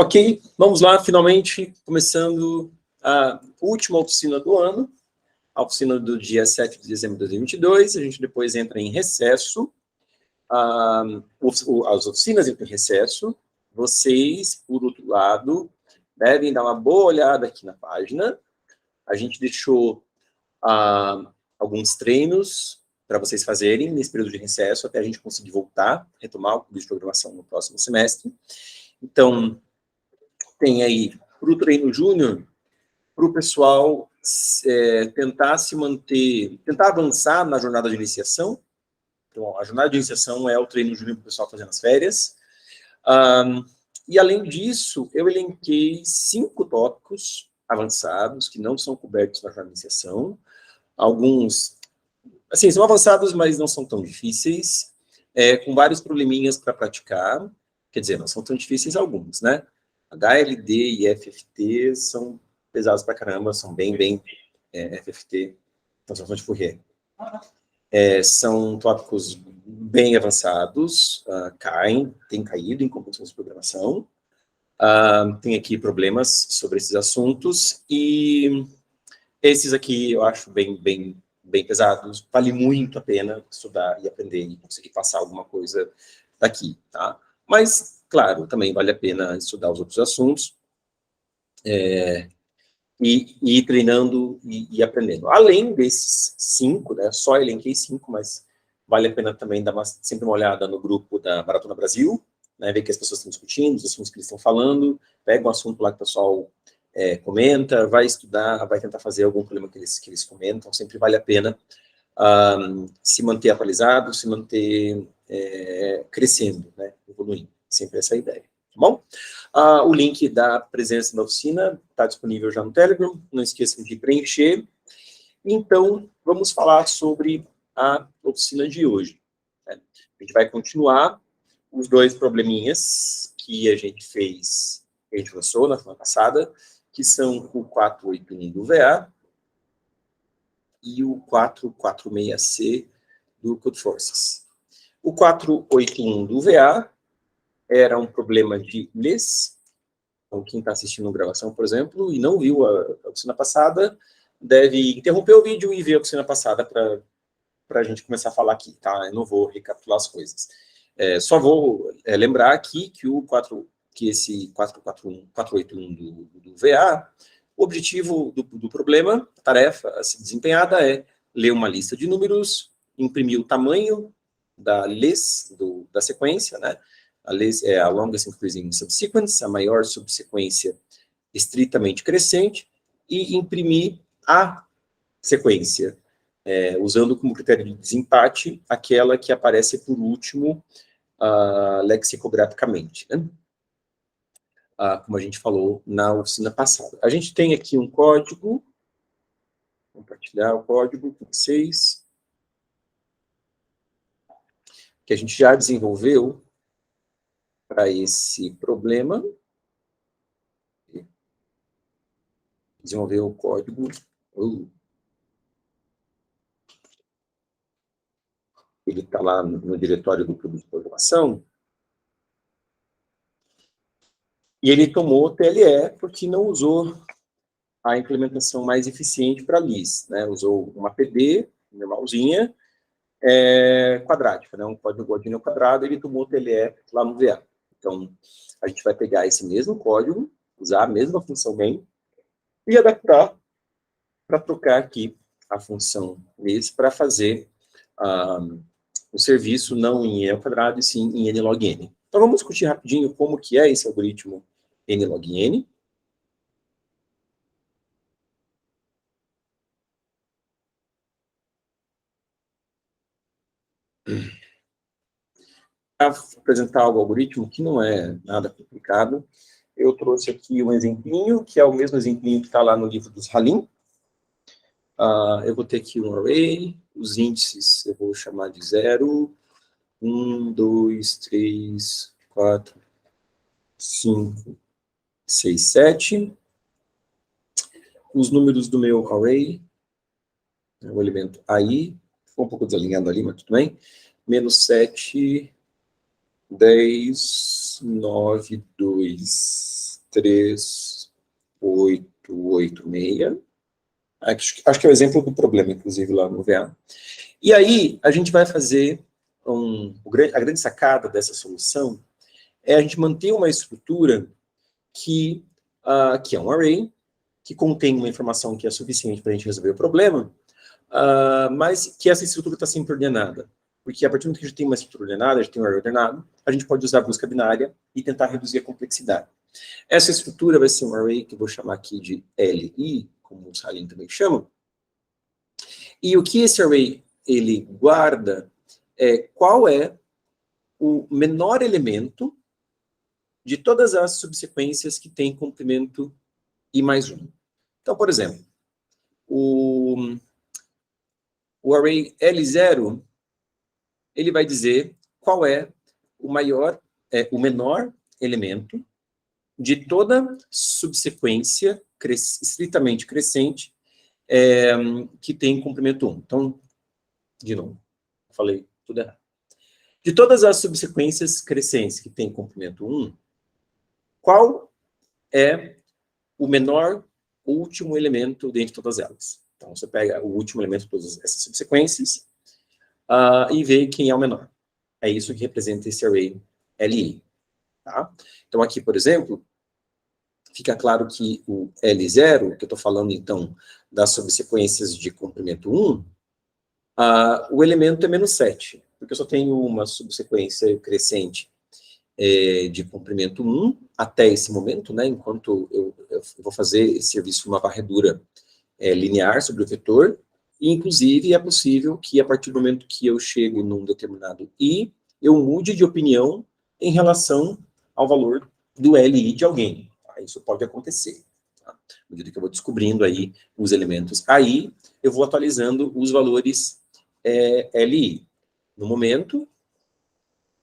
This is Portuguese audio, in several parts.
Ok, vamos lá, finalmente, começando a última oficina do ano, a oficina do dia 7 de dezembro de 2022, a gente depois entra em recesso, as oficinas entram em recesso, vocês, por outro lado, devem dar uma boa olhada aqui na página, a gente deixou alguns treinos para vocês fazerem nesse período de recesso, até a gente conseguir voltar, retomar o curso de programação no próximo semestre. Então, tem aí, para o treino júnior, para o pessoal tentar se manter, tentar avançar na jornada de iniciação. Então, a jornada de iniciação é o treino júnior para o pessoal fazendo as férias. E, além disso, eu elenquei 5 tópicos avançados, que não são cobertos na jornada de iniciação. Alguns, assim, são avançados, mas não são tão difíceis, com vários probleminhas para praticar. Quer dizer, não são tão difíceis alguns, né? HLD e FFT são pesados pra caramba, são bem FFT, transformação de Fourier. São tópicos bem avançados, têm caído em computação de programação, tem aqui problemas sobre esses assuntos, e esses aqui eu acho bem pesados, vale muito a pena estudar e aprender e conseguir passar alguma coisa daqui, tá? Mas, claro, também vale a pena estudar os outros assuntos, e ir treinando e aprendendo. Além desses 5, né, só elenquei 5, mas vale a pena também dar sempre uma olhada no grupo da Maratona Brasil, né, ver o que as pessoas estão discutindo, os assuntos que eles estão falando, pega um assunto lá que o pessoal comenta, vai estudar, vai tentar fazer algum problema que eles comentam, sempre vale a pena se manter atualizado, se manter crescendo, né, evoluindo, sempre essa é a ideia, tá bom? O link da presença na oficina está disponível já no Telegram, não esqueçam de preencher. Então, vamos falar sobre a oficina de hoje, né? A gente vai continuar os 2 probleminhas que a gente fez, que a gente lançou na semana passada, que são o 481 do VA e o 446C do Codeforces. O 481 do VA era um problema de LES. Então, quem está assistindo a gravação, por exemplo, e não viu a oficina passada, deve interromper o vídeo e ver a oficina passada para a gente começar a falar aqui, tá? Eu não vou recapitular as coisas. Só vou lembrar aqui que esse 481 do VA, o objetivo do problema, a tarefa a ser desempenhada é ler uma lista de números, imprimir o tamanho da LES, da sequência, né? A LES é a longest increasing subsequence, a maior subsequência estritamente crescente, e imprimir a sequência, usando como critério de desempate aquela que aparece por último lexicograficamente, né? Como a gente falou na oficina passada. A gente tem aqui um código, vou compartilhar o código com vocês, que a gente já desenvolveu para esse problema. Desenvolver o código. Ele está lá no diretório do clube de programação. E ele tomou TLE porque não usou a implementação mais eficiente para LIS, né? Usou uma PD normalzinha, quadrática, né? Um código Godinho quadrado, ele tomou TLE lá no VA. Então, a gente vai pegar esse mesmo código, usar a mesma função main, e adaptar para trocar aqui a função LIS para fazer o serviço não em E ao quadrado, e sim em N log N. Então, vamos discutir rapidinho como que é esse algoritmo N log N. Para apresentar o algoritmo, que não é nada complicado, eu trouxe aqui um exemplinho, que é o mesmo exemplinho que está lá no livro dos Halim. Eu vou ter aqui um array, os índices eu vou chamar de 0, 1, 2, 3, 4, 5, 6, 7. Os números do meu array, o elemento AI, ficou um pouco desalinhado ali, mas tudo bem. Menos 7, 10, 9, 2, 3, 8, 8, 6. Acho que é o exemplo do problema, inclusive, lá no VA. E aí, a gente vai fazer a grande sacada dessa solução é a gente manter uma estrutura que é um array, que contém uma informação que é suficiente para a gente resolver o problema, mas que essa estrutura está sempre ordenada. Porque a partir do momento que a gente tem uma estrutura ordenada, a gente tem um array ordenado, a gente pode usar a busca binária e tentar reduzir a complexidade. Essa estrutura vai ser um array que eu vou chamar aqui de LI, como o Salim também chama. E o que esse array ele guarda é qual é o menor elemento de todas as subsequências que tem complemento I mais 1. Então, por exemplo, o array L0, ele vai dizer qual é o menor elemento de toda subsequência estritamente crescente que tem complemento 1. Então, de novo, falei tudo errado. De todas as subsequências crescentes que tem complemento 1, qual é o menor último elemento dentre todas elas? Então, você pega o último elemento de todas essas subsequências e vê quem é o menor. É isso que representa esse array LI. Tá? Então, aqui, por exemplo, fica claro que o L0, que eu estou falando, então, das subsequências de comprimento 1, o elemento é menos 7, porque eu só tenho uma subsequência crescente de comprimento 1 até esse momento, né, enquanto eu vou fazer esse serviço uma varredura linear sobre o vetor, e, inclusive, é possível que, a partir do momento que eu chego num determinado I, eu mude de opinião em relação ao valor do LI de alguém. Tá? Isso pode acontecer. Tá? À medida que eu vou descobrindo aí os elementos AI, eu vou atualizando os valores LI. No momento,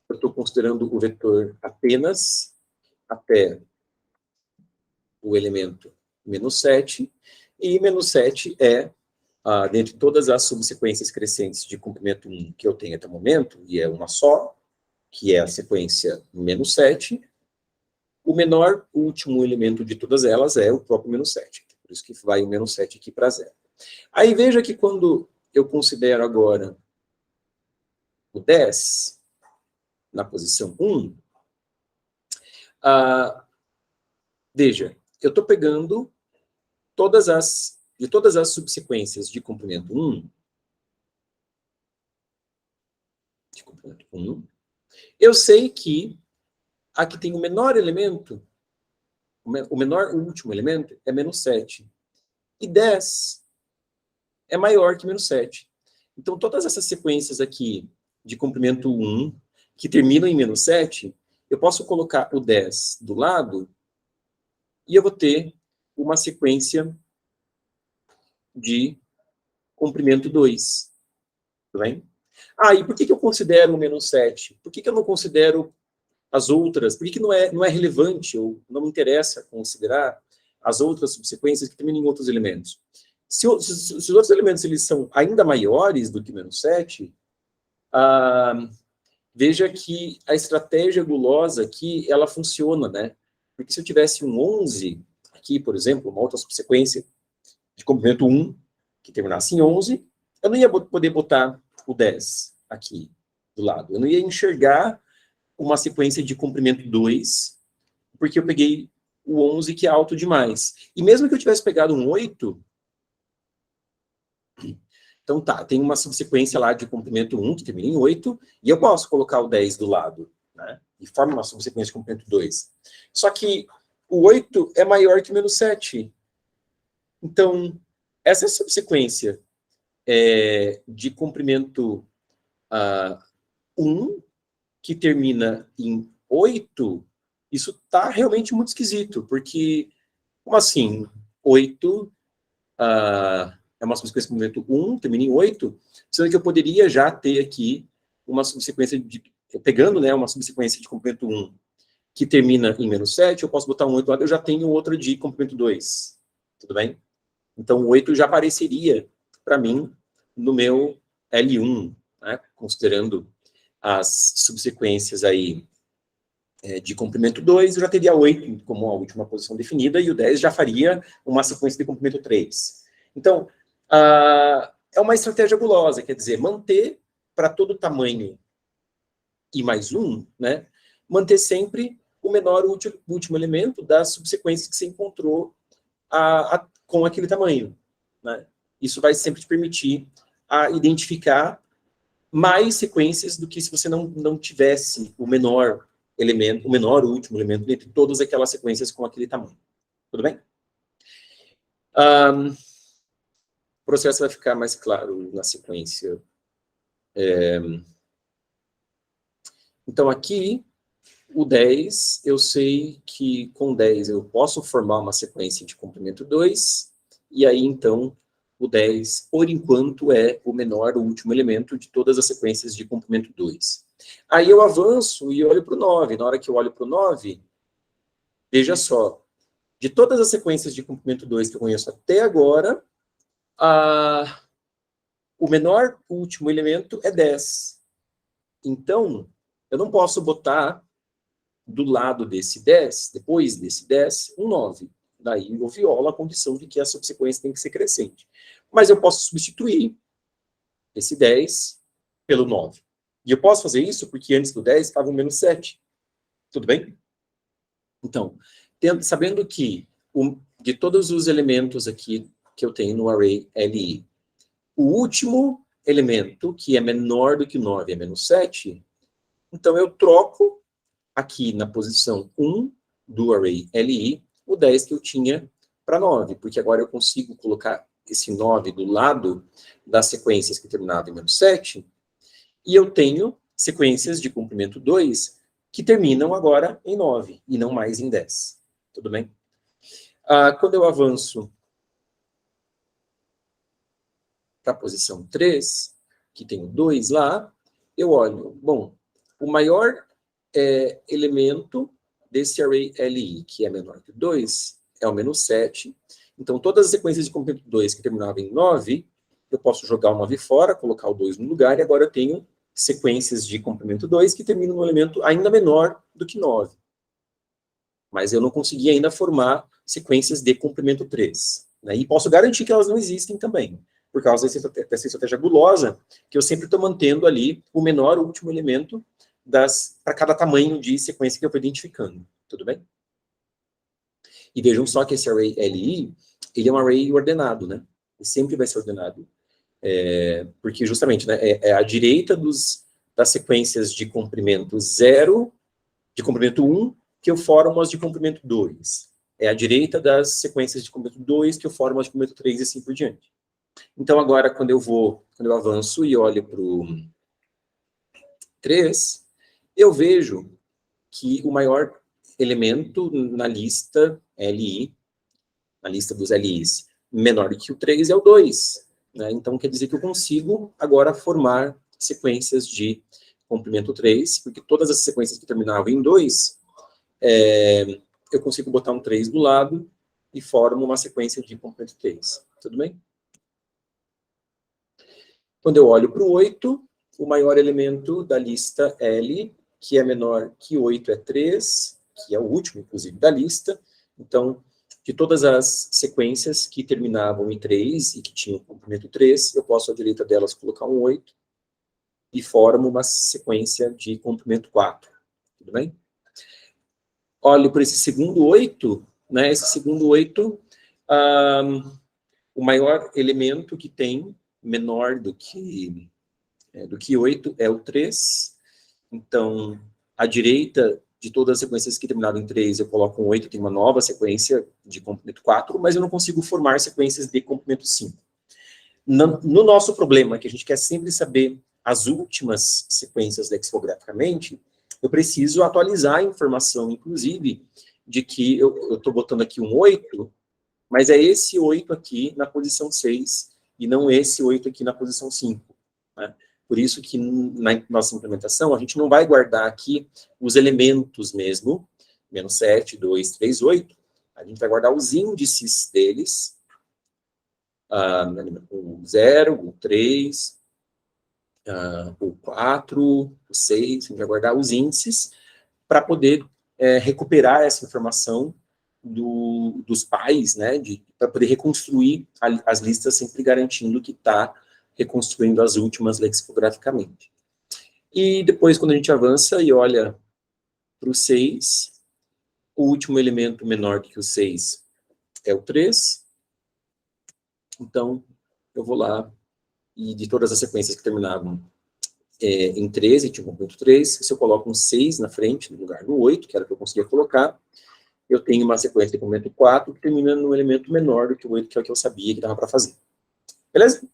eu estou considerando o vetor apenas até o elemento menos 7, e menos 7 é, dentre todas as subsequências crescentes de comprimento 1 que eu tenho até o momento, e é uma só, que é a sequência menos 7, o menor último elemento de todas elas é o próprio menos 7. Por isso que vai o menos 7 aqui para 0. Aí veja que quando eu considero agora o 10, na posição 1, veja, eu estou pegando de todas as subsequências de comprimento 1, eu sei que aqui tem o menor elemento, o menor último elemento é menos 7. E 10 é maior que menos 7. Então, todas essas sequências aqui de comprimento 1, que terminam em menos 7, eu posso colocar o 10 do lado e eu vou ter uma sequência de comprimento 2. Tudo bem? E por que eu considero o menos 7? Por que eu não considero as outras? Por que não é relevante ou não me interessa considerar as outras subsequências que terminam em outros elementos? Se os outros elementos eles são ainda maiores do que menos 7, veja que a estratégia gulosa aqui, ela funciona, né? Porque se eu tivesse um 11, aqui, por exemplo, uma outra subsequência de comprimento 1, que terminasse em 11, eu não ia poder botar o 10 aqui do lado. Eu não ia enxergar uma sequência de comprimento 2, porque eu peguei o 11, que é alto demais. E mesmo que eu tivesse pegado um 8, então tá, tem uma subsequência lá de comprimento 1, que termina em 8, e eu posso colocar o 10 do lado, né? E forma uma subsequência de comprimento 2. Só que o 8 é maior que o menos 7. Então, essa subsequência de comprimento 1, que termina em 8, isso está realmente muito esquisito, porque, como assim? 8 é uma subsequência de comprimento 1, termina em 8, sendo que eu poderia já ter aqui uma subsequência pegando, né, uma subsequência de comprimento 1 que termina em menos 7, eu posso botar um 8 lá, eu já tenho outra de comprimento 2. Tudo bem? Então, o 8 já apareceria, para mim, no meu L1, né, considerando as subsequências aí de comprimento 2, eu já teria 8 como a última posição definida, e o 10 já faria uma sequência de comprimento 3. Então, é uma estratégia gulosa, quer dizer, manter para todo tamanho I mais 1, né, manter sempre o menor último elemento das subsequências que você encontrou com aquele tamanho. Né? Isso vai sempre te permitir identificar mais sequências do que se você não tivesse o menor elemento, o menor último elemento entre todas aquelas sequências com aquele tamanho. Tudo bem? O processo vai ficar mais claro na sequência. Então, aqui, o 10, eu sei que com 10 eu posso formar uma sequência de comprimento 2, e aí, então, o 10, por enquanto, é o menor, o último elemento de todas as sequências de comprimento 2. Aí eu avanço e olho para o 9. Na hora que eu olho para o 9, veja só, de todas as sequências de comprimento 2 que eu conheço até agora, o menor último elemento é 10. Então, eu não posso botar do lado desse 10, depois desse 10, um 9. Daí eu violo a condição de que a subsequência tem que ser crescente. Mas eu posso substituir esse 10 pelo 9. E eu posso fazer isso porque antes do 10 estava um menos 7. Tudo bem? Então, sabendo que de todos os elementos aqui que eu tenho no array LI, o último elemento, que é menor do que 9, é menos 7, então eu troco aqui na posição 1 do array LI, o 10 que eu tinha para 9, porque agora eu consigo colocar esse 9 do lado das sequências que terminavam em menos 7, e eu tenho sequências de comprimento 2 que terminam agora em 9, e não mais em 10. Tudo bem? Quando eu avanço para a posição 3, que tem o 2 lá, eu olho, bom, o maior elemento desse array LI, que é menor que 2, é o menos 7. Então, todas as sequências de comprimento 2 que terminavam em 9, eu posso jogar o 9 fora, colocar o 2 no lugar, e agora eu tenho sequências de comprimento 2 que terminam num elemento ainda menor do que 9. Mas eu não consegui ainda formar sequências de comprimento 3. Né? E posso garantir que elas não existem também, por causa dessa estratégia gulosa, que eu sempre estou mantendo ali o menor último elemento para cada tamanho de sequência que eu estou identificando. Tudo bem? E vejam só que esse array LI, ele é um array ordenado, né? Ele sempre vai ser ordenado. Porque justamente, né, é à direita das sequências de comprimento 0, de comprimento 1, que eu formo as de comprimento 2. É à direita das sequências de comprimento 2 que eu formo as de comprimento 3 e assim por diante. Então, agora, quando eu avanço e olho para o 3, eu vejo que o maior elemento na lista LI, na lista dos LIs, menor do que o 3 é o 2. Né? Então, quer dizer que eu consigo agora formar sequências de comprimento 3, porque todas as sequências que terminavam em 2, eu consigo botar um 3 do lado e formo uma sequência de comprimento 3. Tudo bem? Quando eu olho para o 8, o maior elemento da lista L, que é menor que 8, é 3, que é o último, inclusive, da lista. Então, de todas as sequências que terminavam em 3 e que tinham comprimento 3, eu posso, à direita delas, colocar um 8 e formo uma sequência de comprimento 4. Tudo bem? Olho para esse segundo 8, né? Esse segundo 8, o maior elemento que tem, menor do que 8, é o 3. Então, à direita de todas as sequências que terminaram em 3, eu coloco um 8, tem uma nova sequência de comprimento 4, mas eu não consigo formar sequências de comprimento 5. No nosso problema, que a gente quer sempre saber as últimas sequências lexicograficamente, eu preciso atualizar a informação, inclusive, de que eu estou botando aqui um 8, mas é esse 8 aqui na posição 6, e não esse 8 aqui na posição 5. Né? Por isso que na nossa implementação, a gente não vai guardar aqui os elementos mesmo, menos 7, 2, 3, 8. A gente vai guardar os índices deles, o 0, o 3, o 4, o 6, a gente vai guardar os índices para poder recuperar essa informação dos pais, né, para poder reconstruir as listas, sempre garantindo que está reconstruindo as últimas lexicograficamente. E depois, quando a gente avança e olha para o 6, o último elemento menor do que o 6 é o 3. Então, eu vou lá e de todas as sequências que terminavam em 13, tinha o complemento 3, se eu coloco um 6 na frente, no lugar do 8, que era o que eu conseguia colocar, eu tenho uma sequência de complemento 4 que termina num elemento menor do que o 8, que é o que eu sabia que dava para fazer. Beleza?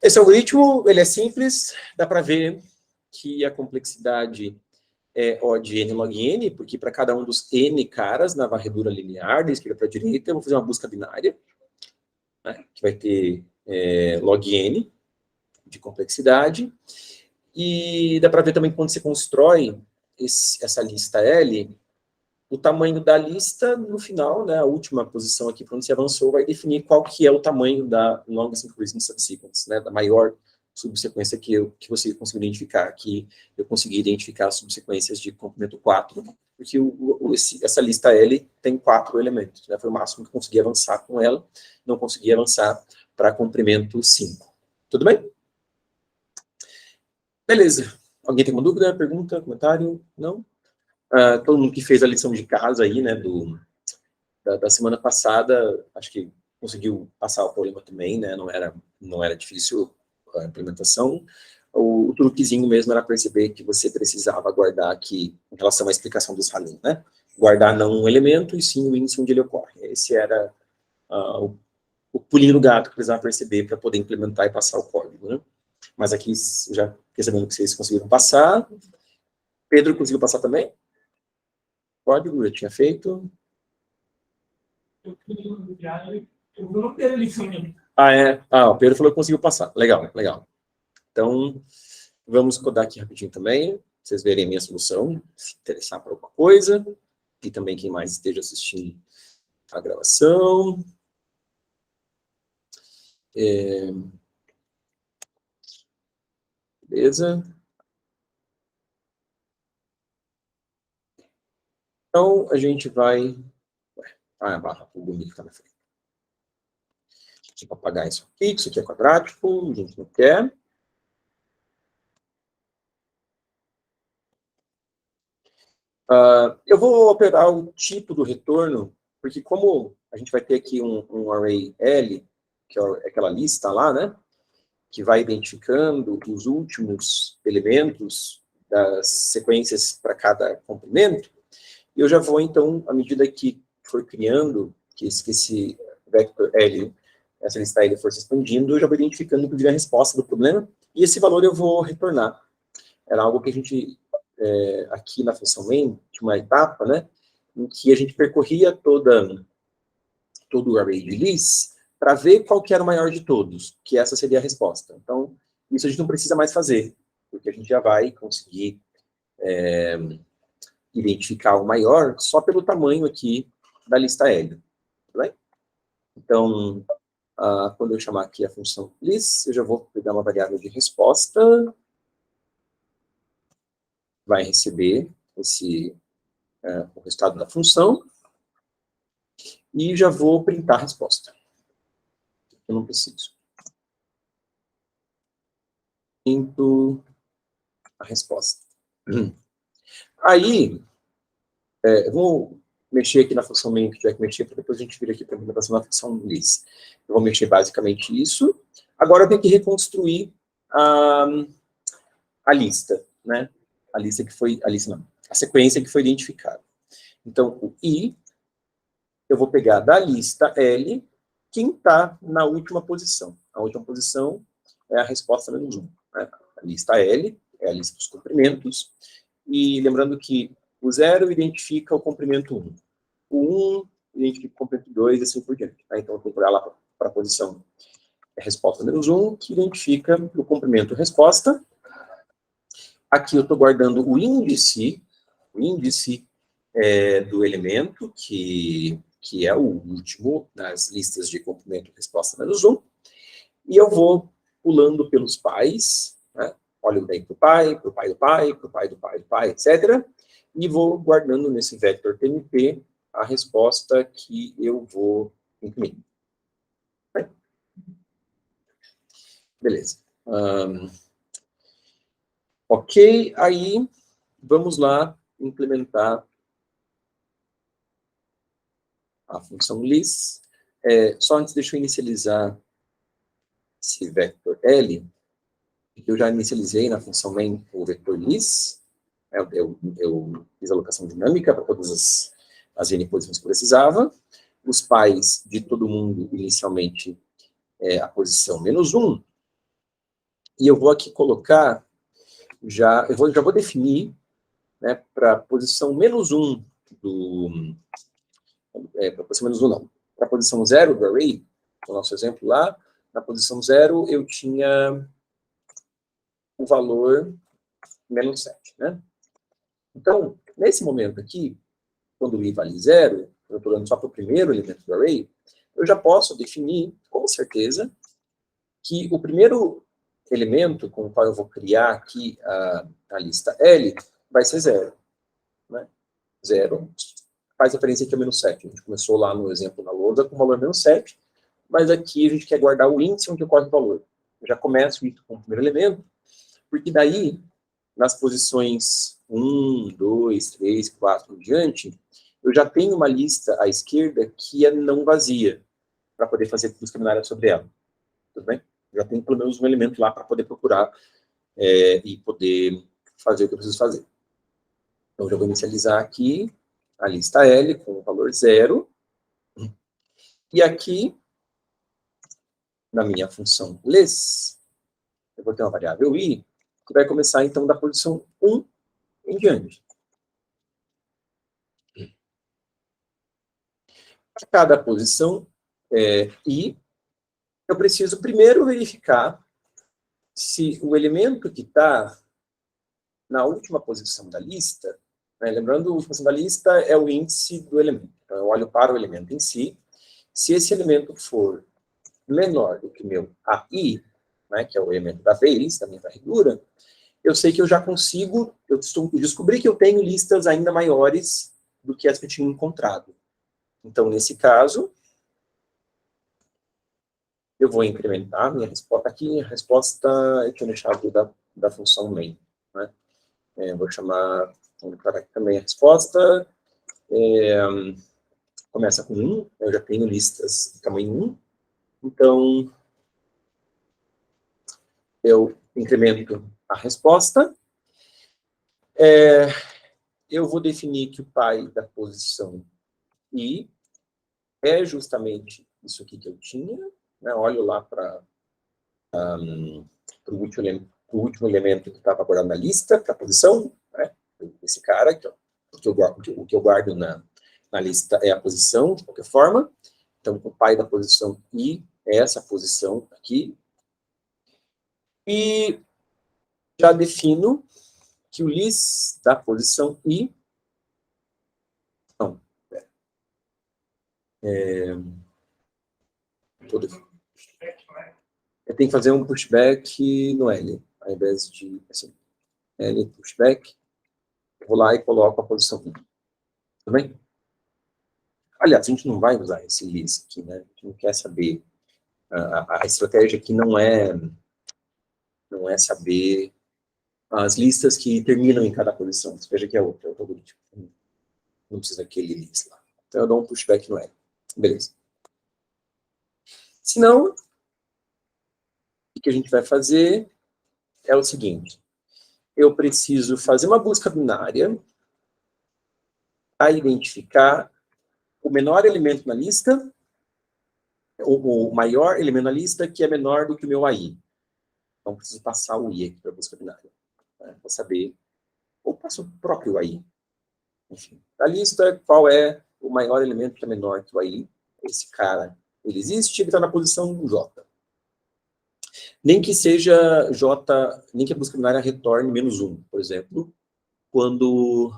Esse algoritmo, ele é simples, dá para ver que a complexidade é O de n log n, porque para cada um dos n caras na varredura linear, da esquerda para a direita, eu vou fazer uma busca binária, né, que vai ter log n de complexidade, e dá para ver também que quando você constrói essa lista L, o tamanho da lista, no final, né, a última posição aqui, quando você avançou, vai definir qual que é o tamanho da longest increasing subsequence, né, da maior subsequência que você conseguiu identificar. Aqui eu consegui identificar as subsequências de comprimento 4, porque essa lista L tem 4 elementos, né, foi o máximo que eu consegui avançar com ela, não consegui avançar para comprimento 5. Tudo bem? Beleza. Alguém tem uma dúvida, pergunta, comentário? Não? Todo mundo que fez a lição de casa aí, né, da semana passada, acho que conseguiu passar o problema também, né, não era difícil a implementação. O truquezinho mesmo era perceber que você precisava guardar aqui, em relação à explicação dos Halim, né, guardar não um elemento, e sim o índice onde ele ocorre. Esse era o pulinho do gato que precisava perceber para poder implementar e passar o código, né. Mas aqui, já fiquei sabendo que vocês conseguiram passar. Pedro conseguiu passar também? Código, eu tinha feito. Eu não tenho a lição ainda. O Pedro falou que conseguiu passar. Legal, legal. Então, vamos codar aqui rapidinho também, pra vocês verem a minha solução, se interessar por alguma coisa, e também quem mais esteja assistindo a gravação. Beleza. Então, a gente vai... a barra bonita que está na frente. Deixa eu apagar isso aqui, que isso aqui é quadrático, a gente não quer. Eu vou operar o tipo do retorno, porque como a gente vai ter aqui um array L, que é aquela lista lá, né, que vai identificando os últimos elementos das sequências para cada comprimento, e eu já vou, então, à medida que for criando, que esse vector L, essa lista L for se expandindo, eu já vou identificando, inclusive, a resposta do problema, e esse valor eu vou retornar. Era algo que a gente, aqui na função main, tinha uma etapa, né, em que a gente percorria todo o array de lists para ver qual que era o maior de todos, que essa seria a resposta. Então, isso a gente não precisa mais fazer, porque a gente já vai conseguir identificar o maior só pelo tamanho aqui da lista L. Tá bem? Então, quando eu chamar aqui a função list, eu já vou pegar uma variável de resposta, vai receber o resultado da função, e já vou printar a resposta. Eu não preciso. Printo a resposta. Aí, eu vou mexer aqui na função main que tiver que mexer, para depois a gente vir aqui para a implementação da função list. Eu vou mexer basicamente isso. Agora eu tenho que reconstruir a lista, né? A sequência que foi identificada. Então, o I, eu vou pegar da lista L, quem está na última posição. A última posição é a resposta menos 1. Né? A lista L é a lista dos comprimentos, e lembrando que o 0 identifica o comprimento 1. O 1 identifica o comprimento 2 e assim por diante. Tá? Então, eu vou procurar lá para a posição resposta menos 1, que identifica o comprimento resposta. Aqui eu estou guardando o índice do elemento, que é o último das listas de comprimento resposta menos 1. E eu vou pulando pelos pais, né? Olho daí para o pai do pai, para o pai do pai do pai, etc. e vou guardando nesse vector TMP a resposta que eu vou imprimir. Beleza. Ok, aí vamos lá implementar a função lis. Só antes, deixa eu inicializar esse vector L, que eu já inicializei na função main o vector lis. Eu fiz a alocação dinâmica para todas as n posições que eu precisava. Os pais de todo mundo, inicialmente, a posição -1. E eu vou aqui colocar, já vou definir, né, para a posição -1 do... para a posição -1 não. Para a posição 0 do array, no nosso exemplo lá, na posição 0 eu tinha o valor -7, né? Então, nesse momento aqui, quando o i vale 0, eu estou olhando só para o primeiro elemento do array, eu já posso definir, com certeza, que o primeiro elemento com o qual eu vou criar aqui a lista L vai ser 0. Né? 0 faz referência aqui a -7. A gente começou lá no exemplo na lousa com o valor -7, mas aqui a gente quer guardar o índice onde ocorre o valor. Eu já começo isso com o primeiro elemento, porque daí, nas posições 1, 2, 3, 4 em diante, eu já tenho uma lista à esquerda que é não vazia, para poder fazer busca binária sobre ela. Tudo bem? Já tenho pelo menos um elemento lá para poder procurar e poder fazer o que eu preciso fazer. Então, já vou inicializar aqui a lista L com o valor 0. E aqui, na minha função lis, eu vou ter uma variável i, que vai começar, então, da posição 1 em diante. Para cada posição i, eu preciso primeiro verificar se o elemento que está na última posição da lista, né, lembrando, a última posição da lista é o índice do elemento. Então, eu olho para o elemento em si. Se esse elemento for menor do que o meu AI, né, que é o elemento da vez, da minha varredura, eu sei que eu já consigo, eu descobri que eu tenho listas ainda maiores do que as que eu tinha encontrado. Então, nesse caso, eu vou incrementar minha resposta. Aqui, a resposta eu tinha deixado da função main. Né? Vou chamar, vou declarar aqui também a resposta. Começa com 1, eu já tenho listas de tamanho 1. Então, eu incremento a resposta. Eu vou definir que o pai da posição i é justamente isso aqui que eu tinha. Né? Olho lá para o último elemento que estava guardado na lista, para a posição. Né? Esse cara, o que eu guardo na lista é a posição, de qualquer forma. Então, o pai da posição i é essa posição aqui. E já defino que o lis da posição i... Não. Eu tenho que fazer um pushback no L, ao invés de, assim, L pushback. Eu vou lá e coloco a posição i. Tudo bem? Aliás, a gente não vai usar esse lis aqui, né? A gente não quer saber. A estratégia aqui não é saber as listas que terminam em cada posição. Você veja que é outro algoritmo. Não precisa daquele lis lá. Então, eu dou um pushback no L. Beleza. Se não, o que a gente vai fazer é o seguinte. Eu preciso fazer uma busca binária para identificar o menor elemento na lista, o maior elemento na lista que é menor do que o meu AI. Então, preciso passar o I aqui para a busca binária, né, para saber, ou passo o próprio AI. Enfim, da lista, qual é o maior elemento que é menor que o AI? Esse cara, ele existe, ele está na posição J. Nem que seja J, nem que a busca binária retorne -1, por exemplo, quando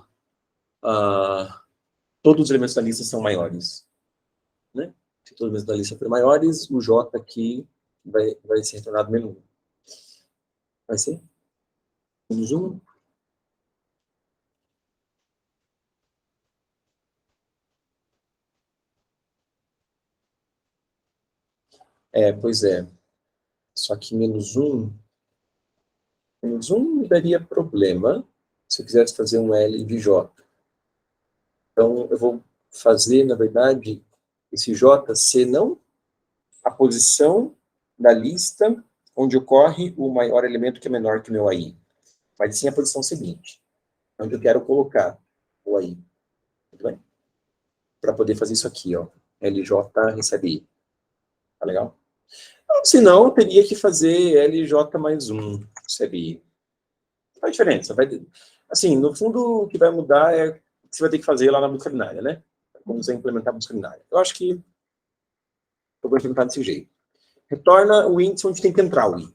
todos os elementos da lista são maiores. Né? Se todos os elementos da lista forem maiores, o J aqui vai ser retornado -1. Vai ser? -1. Pois é. Só que menos um me daria problema se eu quisesse fazer um L de J. Então, eu vou fazer, na verdade, esse J ser não a posição da lista onde ocorre o maior elemento que é menor que o meu AI, mas sim a posição seguinte, onde eu quero colocar o AI. Tudo bem? Para poder fazer isso aqui, ó. LJ recebe I. Tá legal? Se não, eu teria que fazer LJ mais um recebe I. Não faz diferença. Assim, no fundo, o que vai mudar é o que você vai ter que fazer lá na busca binária, né? Como você implementar a busca binária. Eu acho que eu vou implementar desse jeito. Retorna o índice onde tem que entrar o I.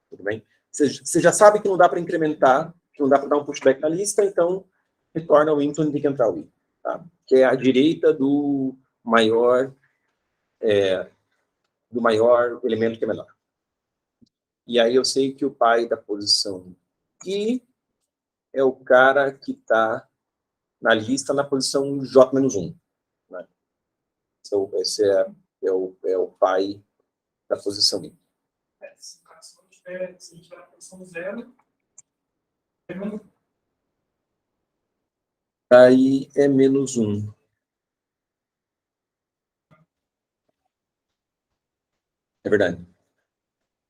Tudo bem? Você já sabe que não dá para incrementar, que não dá para dar um pushback na lista, então retorna o índice onde tem que entrar o I. Tá? Que é a direita do maior elemento que é menor. E aí eu sei que o pai da posição I é o cara que está na lista na posição J-1. Né? Então, esse é o pai da posição I. Se a gente tiver na posição 0, aí é menos 1. É verdade.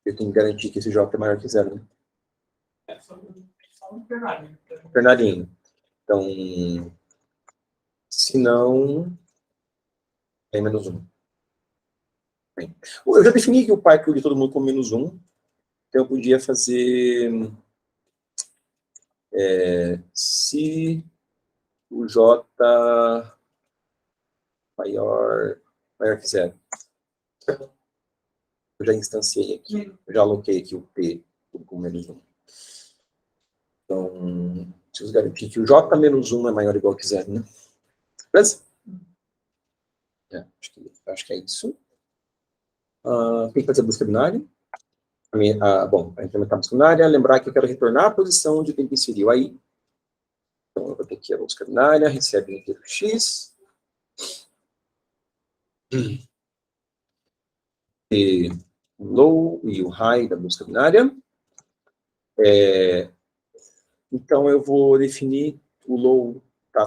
Eu tenho que garantir que esse J é maior que 0. Né? só um Fernandinho. Fernandinho. Então, se não, é menos 1. Bem, eu já defini que o pai de todo mundo como menos 1. Então, eu podia fazer... se o J maior que 0. Eu já instanciei aqui. Eu já aloquei aqui o P com menos 1. Então, preciso garantir que o J menos 1 é maior ou igual que 0, né? Beleza? Acho que é isso. Tem que fazer a busca binária. Bom, para implementar a busca binária, lembrar que eu quero retornar a posição onde tem que inserir o AI. Então, eu vou ter aqui a busca binária, recebe o inteiro X. E o low e o high da busca binária. Então, eu vou definir o low, tá?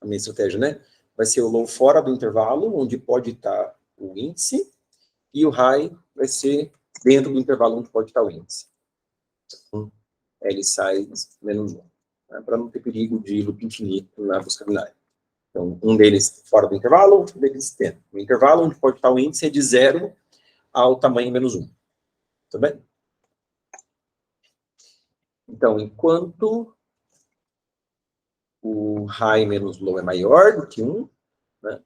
A minha estratégia, né? Vai ser o low fora do intervalo, onde pode estar o índice, e o high vai ser dentro do intervalo onde pode estar o índice. Então, L size menos 1, né? Para não ter perigo de loop infinito na busca binária. Então, um deles fora do intervalo, outro deles dentro. O intervalo onde pode estar o índice é de 0 ao tamanho menos 1. Tá bem? Então, enquanto o high menos low é maior do que 1, né?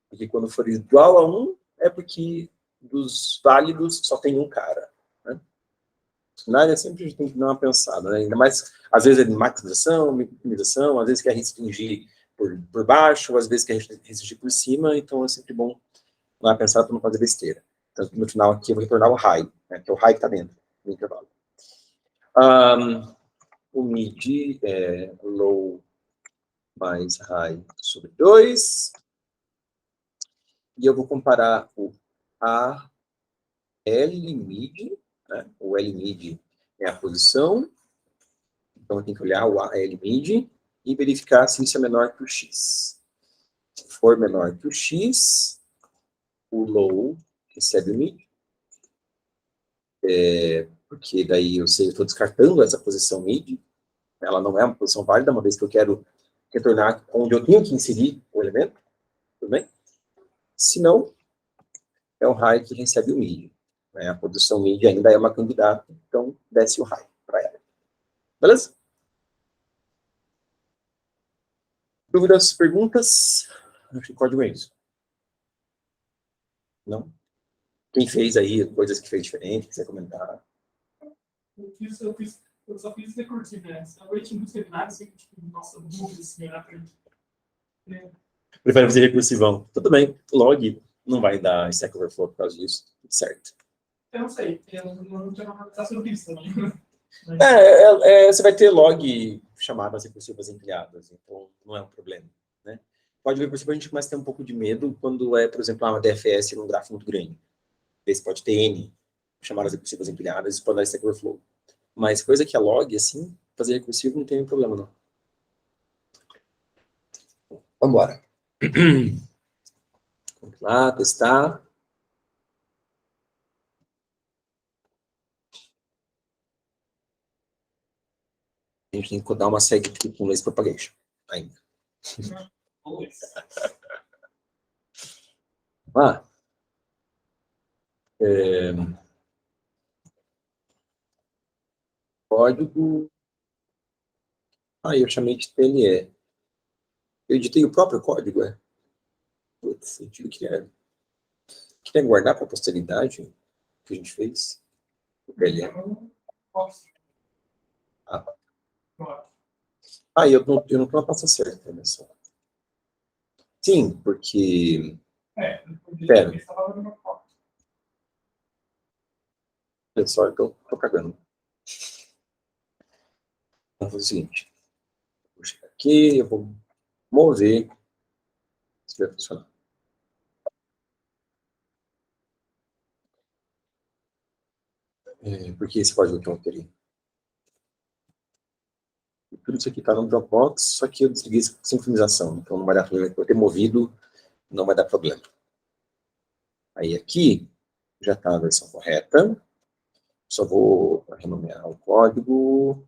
Porque quando for igual a 1, é porque dos válidos só tem um cara. Né? Na área sempre a gente tem que dar uma pensada, né? Ainda mais, às vezes é de maximização, minimização, às vezes quer restringir por baixo, às vezes quer restringir por cima, então é sempre bom dar uma pensada para não fazer besteira. Então, no final aqui eu vou retornar o high, né? Que é o high que está dentro do intervalo. O mid é low mais high sobre 2. E eu vou comparar o A L mid, né? O L mid é a posição, então eu tenho que olhar o A L mid e verificar se isso é menor que o X. Se for menor que o X, o low recebe o mid, porque daí eu sei, eu estou descartando essa posição mid, ela não é uma posição válida, uma vez que eu quero retornar onde eu tenho que inserir o elemento, tudo bem? Se não, é o high que recebe o mid. Né? A posição mid ainda é uma candidata, então desce o high para ela. Beleza? Dúvidas, perguntas? Acho que o código é isso. Não? Quem fez aí coisas que fez diferente, quiser comentar? Eu só fiz recursivo, né? Se eu tinha busca binária, sempre, tipo, nossa, dúvida, assim, na frente. Prefere fazer recursivão. Tudo bem. Log não vai dar Stack Overflow por causa disso. Tudo certo. Eu não sei. Eu não tinha uma sobre sobre isso também. Você vai ter log chamadas recursivas empilhadas, então não é um problema. Né? Pode ver, por exemplo, a gente começa a ter um pouco de medo quando é, por exemplo, uma DFS num grafo muito grande. porque você pode ter N chamadas recursivas empilhadas e pode dar Stack Overflow. Mas coisa que é log, assim, fazer recursivo não tem problema, não. Vamos embora. Vamos lá, testar. A gente tem que codar uma segue aqui com lazy propagation ainda. Ah, código. Eu chamei de TLE. Eu editei o próprio código, é? Putz, eu queria guardar para a posteridade o que a gente fez. O TLE. Eu não estou na pasta certa, né? Sim, porque... Pera. Pessoal, eu estou cagando. Vamos fazer o seguinte. Vou chegar aqui, eu vou mover. Se vai funcionar. Por que esse código que eu alterei? Tudo isso aqui está no Dropbox, só que eu desliguei a sincronização. Então não vai dar problema. Eu ter movido, não vai dar problema. Aí aqui já está a versão correta. Só vou renomear o código.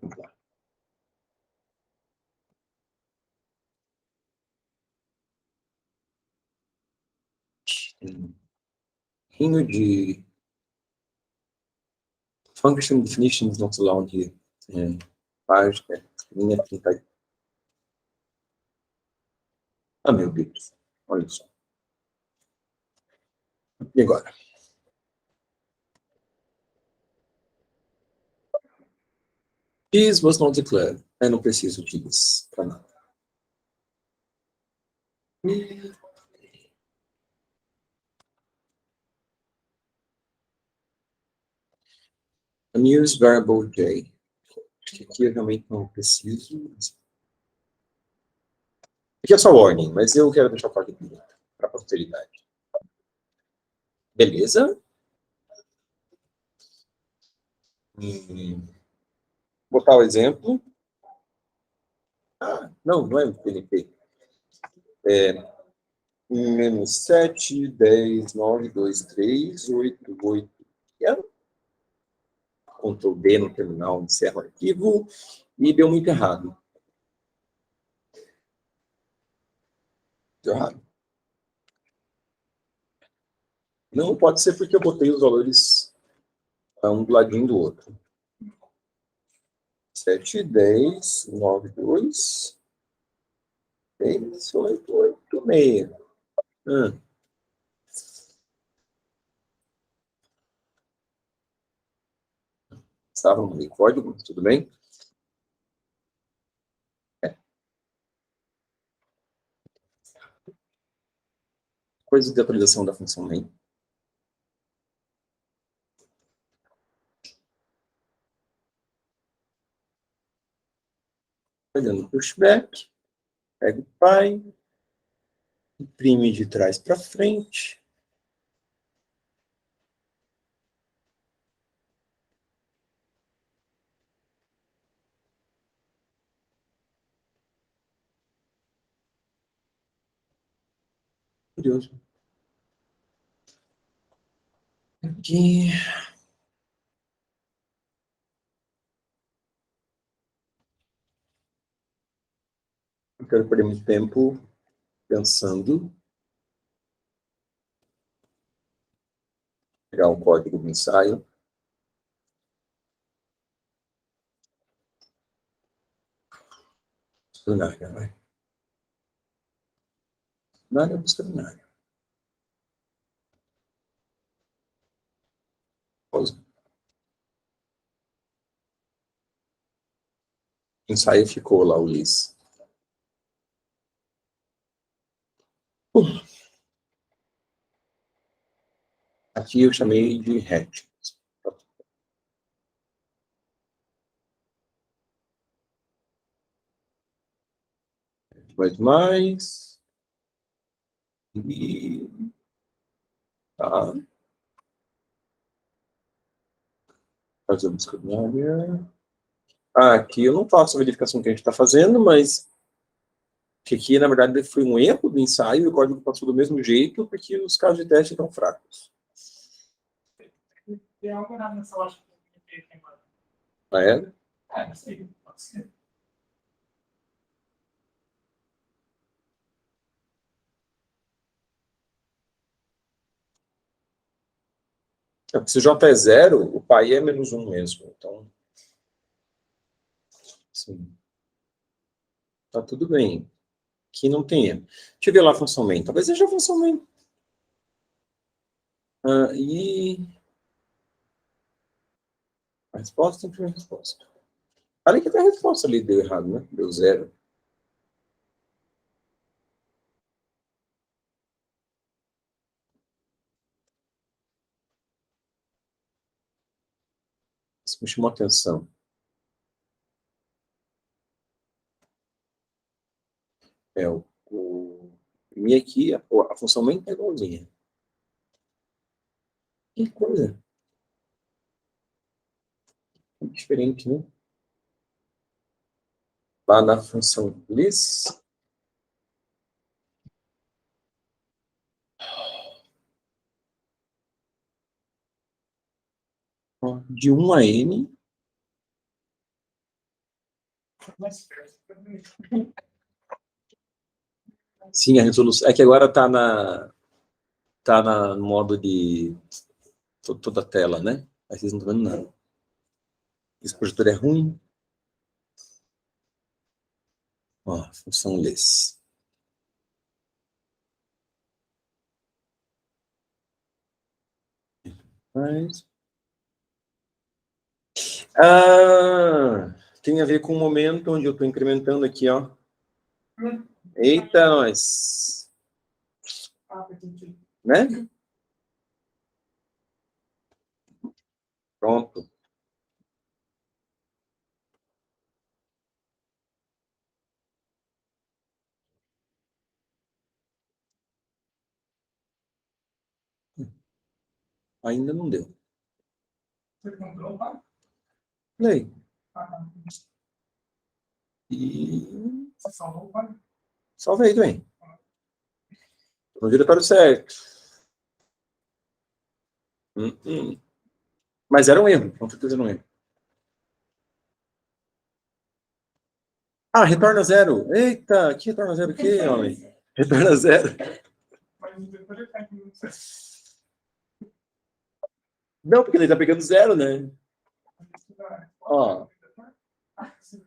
Vamos lá. Rinho de function definitions not allowed here. Página, linha 30. Meu Deus. Olha só. E agora? This was not declared. Eu não preciso disso para nada. Unused variable J. Acho que aqui eu realmente não preciso. Aqui é só warning, mas eu quero deixar o código para a posteridade. Beleza? Botar o exemplo. Não é PNP. Menos 7, 10, 9, 2, 3, 8, 8. Ctrl D no terminal, encerro o arquivo. E deu muito errado. Deu errado. Não pode ser porque eu botei os valores um do ladinho do outro. 7, 10, 9, 2, 3, 8, 8, 6. Estava no código, tudo bem? Coisas de atualização da função main. Olhando o pushback, pega o pai, imprime de trás para frente. Curioso. Aqui. Não quero perder muito tempo pensando. Pegar o código do ensaio. Extraordinária, vai. Nada extraordinário. Pausa. O ensaio ficou lá, o Liz. Aqui eu chamei de hatch. Mais. E... Tá. Fazemos caminhada. Aqui eu não faço a verificação que a gente está fazendo, mas que aqui, na verdade, foi um erro do ensaio e o código passou do mesmo jeito, porque os casos de teste estão fracos. Tem algo errado nessa lógica que eu agora. Ah, é? Não sei, pode ser. Se o J é 0, o pai é -1 mesmo. Então, sim. Tá tudo bem. Aqui não tem erro. Deixa eu ver lá a função main. Talvez seja a função main. A resposta tem a resposta. Olha que a resposta ali deu errado, né? Deu 0. Isso me chamou a atenção. Minha aqui, a função main é igualzinha. Que coisa. Diferente, né? Lá na função list, de 1 a n. Sim, a resolução. É que agora está no modo de toda a tela, né? Aí vocês não estão vendo nada. Esse projetor é ruim. Ó, função list. Mas... tem a ver com o momento onde eu estou incrementando aqui, ó. Eita, nós. Né? Pronto. Ainda não deu. Você comprou, tá? Play. E... Você salvou, pai? salvei também. No diretório certo. Mas era um erro, com certeza era um erro. Ah, retorna 0. Eita, que retorna 0 aqui, homem? Retorna 0. Mas o diretor é técnico, não sei. Não, porque ele tá pegando 0, né? Ó,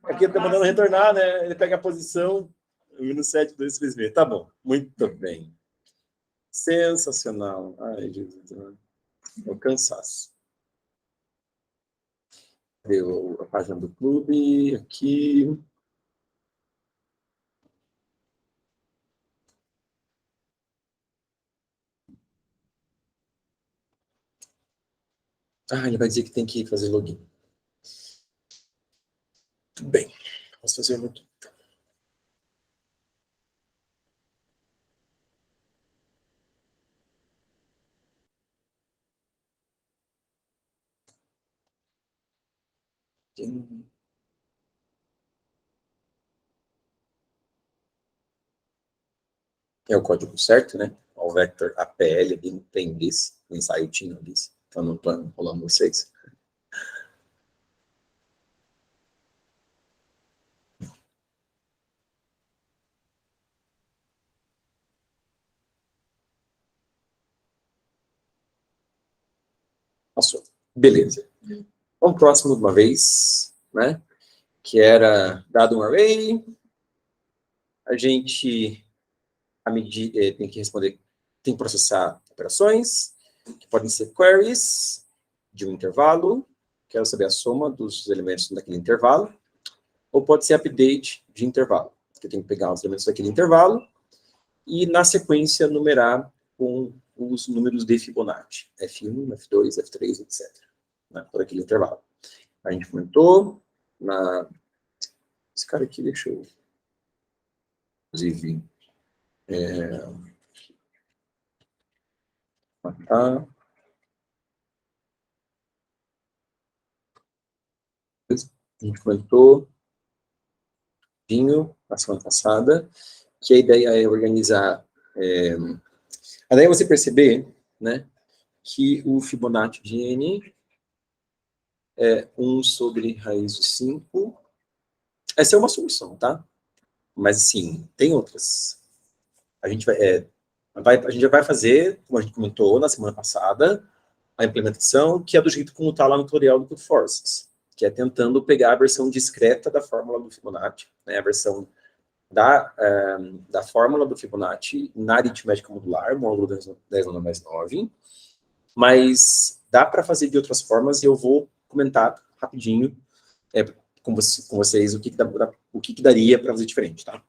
aqui ele tá mandando retornar, né? Ele pega a posição, -7, 2, 3, 6. Tá bom, muito bem. Sensacional. Ai, Jesus. É o cansaço. Deu a página do clube, aqui. Ele vai dizer que tem que fazer login. Tudo bem, vamos fazer o login. É o código certo, né? O vector APL ali não tem this, no ensaio tinha this. Então não estou enrolando vocês. Passou. Beleza. Vamos próximo de uma vez, né? Que era dado um array, a gente tem que responder, tem que processar operações, que podem ser queries de um intervalo, quero saber a soma dos elementos daquele intervalo, ou pode ser update de intervalo, que eu tenho que pegar os elementos daquele intervalo e, na sequência, numerar com os números de Fibonacci, F1, F2, F3, etc., né, por aquele intervalo. A gente comentou, esse cara aqui, deixa eu... inclusive, a gente comentou na semana passada que a ideia é organizar. A ideia é você perceber, né, que o Fibonacci de N é 1 sobre raiz de 5. Essa é uma solução, tá? Mas, sim, tem outras. A gente já vai fazer, como a gente comentou na semana passada, a implementação, que é do jeito como está lá no tutorial do Forces, que é tentando pegar a versão discreta da fórmula do Fibonacci, né, a versão da fórmula do Fibonacci na aritmética modular, módulo 10 mais 9, mas dá para fazer de outras formas, e eu vou comentar rapidinho com vocês o que daria para fazer diferente, tá?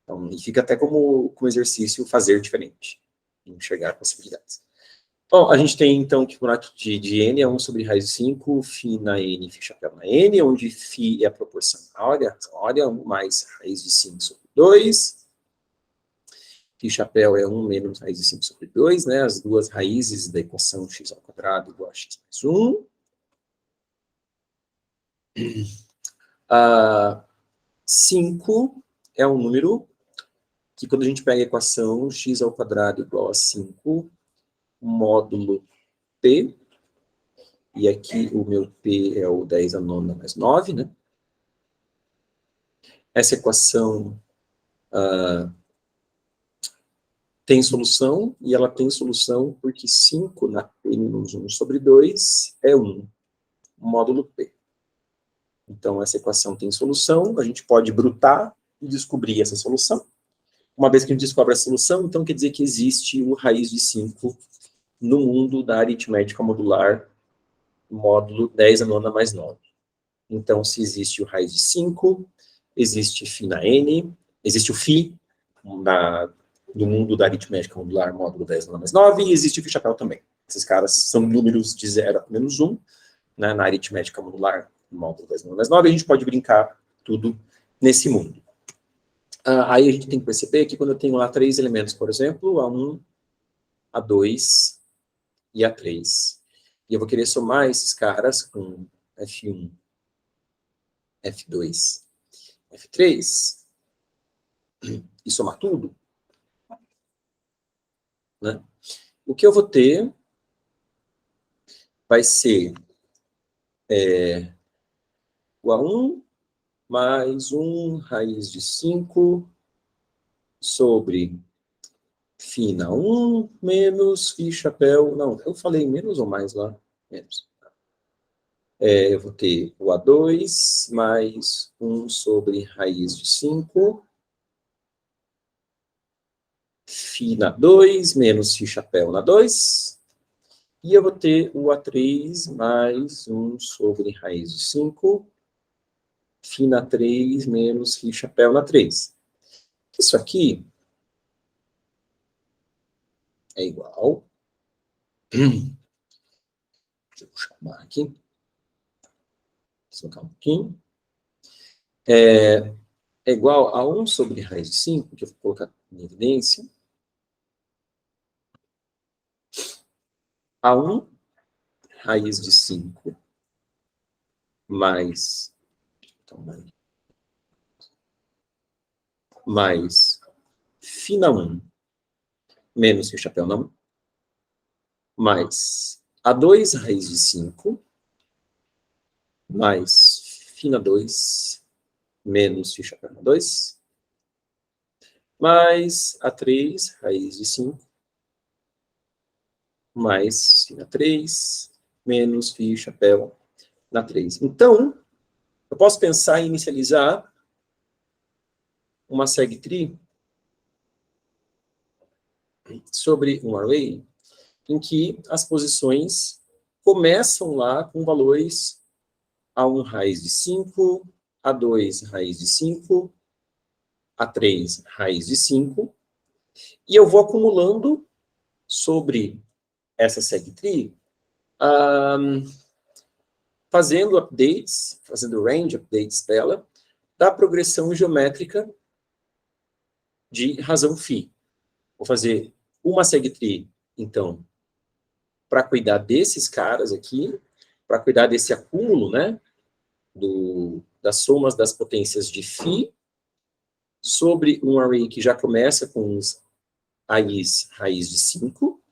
Então, e fica até como exercício fazer diferente, enxergar possibilidades. Bom, a gente tem, então, que o Fibonacci de N é 1 sobre raiz de 5, φ na N, φ chapéu na N, onde φ é a proporção áurea, 1 mais raiz de 5 sobre 2. Φ chapéu é 1 menos raiz de 5 sobre 2, né? As duas raízes da equação x ao quadrado igual a x mais 1. 5 é um número que, quando a gente pega a equação x ao quadrado igual a 5, módulo p, e aqui o meu p é o 10 a nona mais 9, né? Essa equação tem solução, e ela tem solução porque 5 na p menos 1 sobre 2 é 1, módulo p. Então, essa equação tem solução, a gente pode brutar e descobrir essa solução. Uma vez que a gente descobre a solução, então quer dizer que existe o raiz de 5 no mundo da aritmética modular, módulo 10 a nona mais 9. Então, se existe o raiz de 5, existe φ na N, existe o φ no mundo da aritmética modular, módulo 10 a nona mais 9, e existe o φ chapéu também. Esses caras são números de 0 a menos 1, né, na aritmética modular, módulo 10 a nona mais 9, a gente pode brincar tudo nesse mundo. Aí a gente tem que perceber que quando eu tenho lá 3 elementos, por exemplo, A1, A2 e A3, e eu vou querer somar esses caras com F1, F2, F3, e somar tudo, né? O que eu vou ter vai ser o A1 mais 1 raiz de 5 sobre φ na 1 menos φ chapéu. Não, eu falei menos ou mais lá? Menos. Eu vou ter o A2 mais 1 sobre raiz de 5, φ na 2 menos φ chapéu na 2, e eu vou ter o A3 mais 1 sobre raiz de 5, φ na 3 menos φ chapéu na 3. Isso aqui é igual. Deixa eu chamar aqui. Deslocar um pouquinho. É igual a 1 sobre raiz de 5, que eu vou colocar em evidência, a 1 raiz de 5 mais φ na 1 menos φ chapéu na 1, mais A2 raiz de 5 mais φ na 2 menos φ chapéu na 2, mais A3 raiz de 5 mais φ na 3 menos φ chapéu na 3. Então, eu posso pensar em inicializar uma segue-tree sobre um array em que as posições começam lá com valores A1 raiz de 5, A2 raiz de 5, A3 raiz de 5, e eu vou acumulando sobre essa segue-tree, fazendo updates, fazendo range updates dela, da progressão geométrica de razão φ. Vou fazer uma segtree, então, para cuidar desses caras aqui, para cuidar desse acúmulo, né, das somas das potências de φ, sobre um array que já começa com os raiz de 5,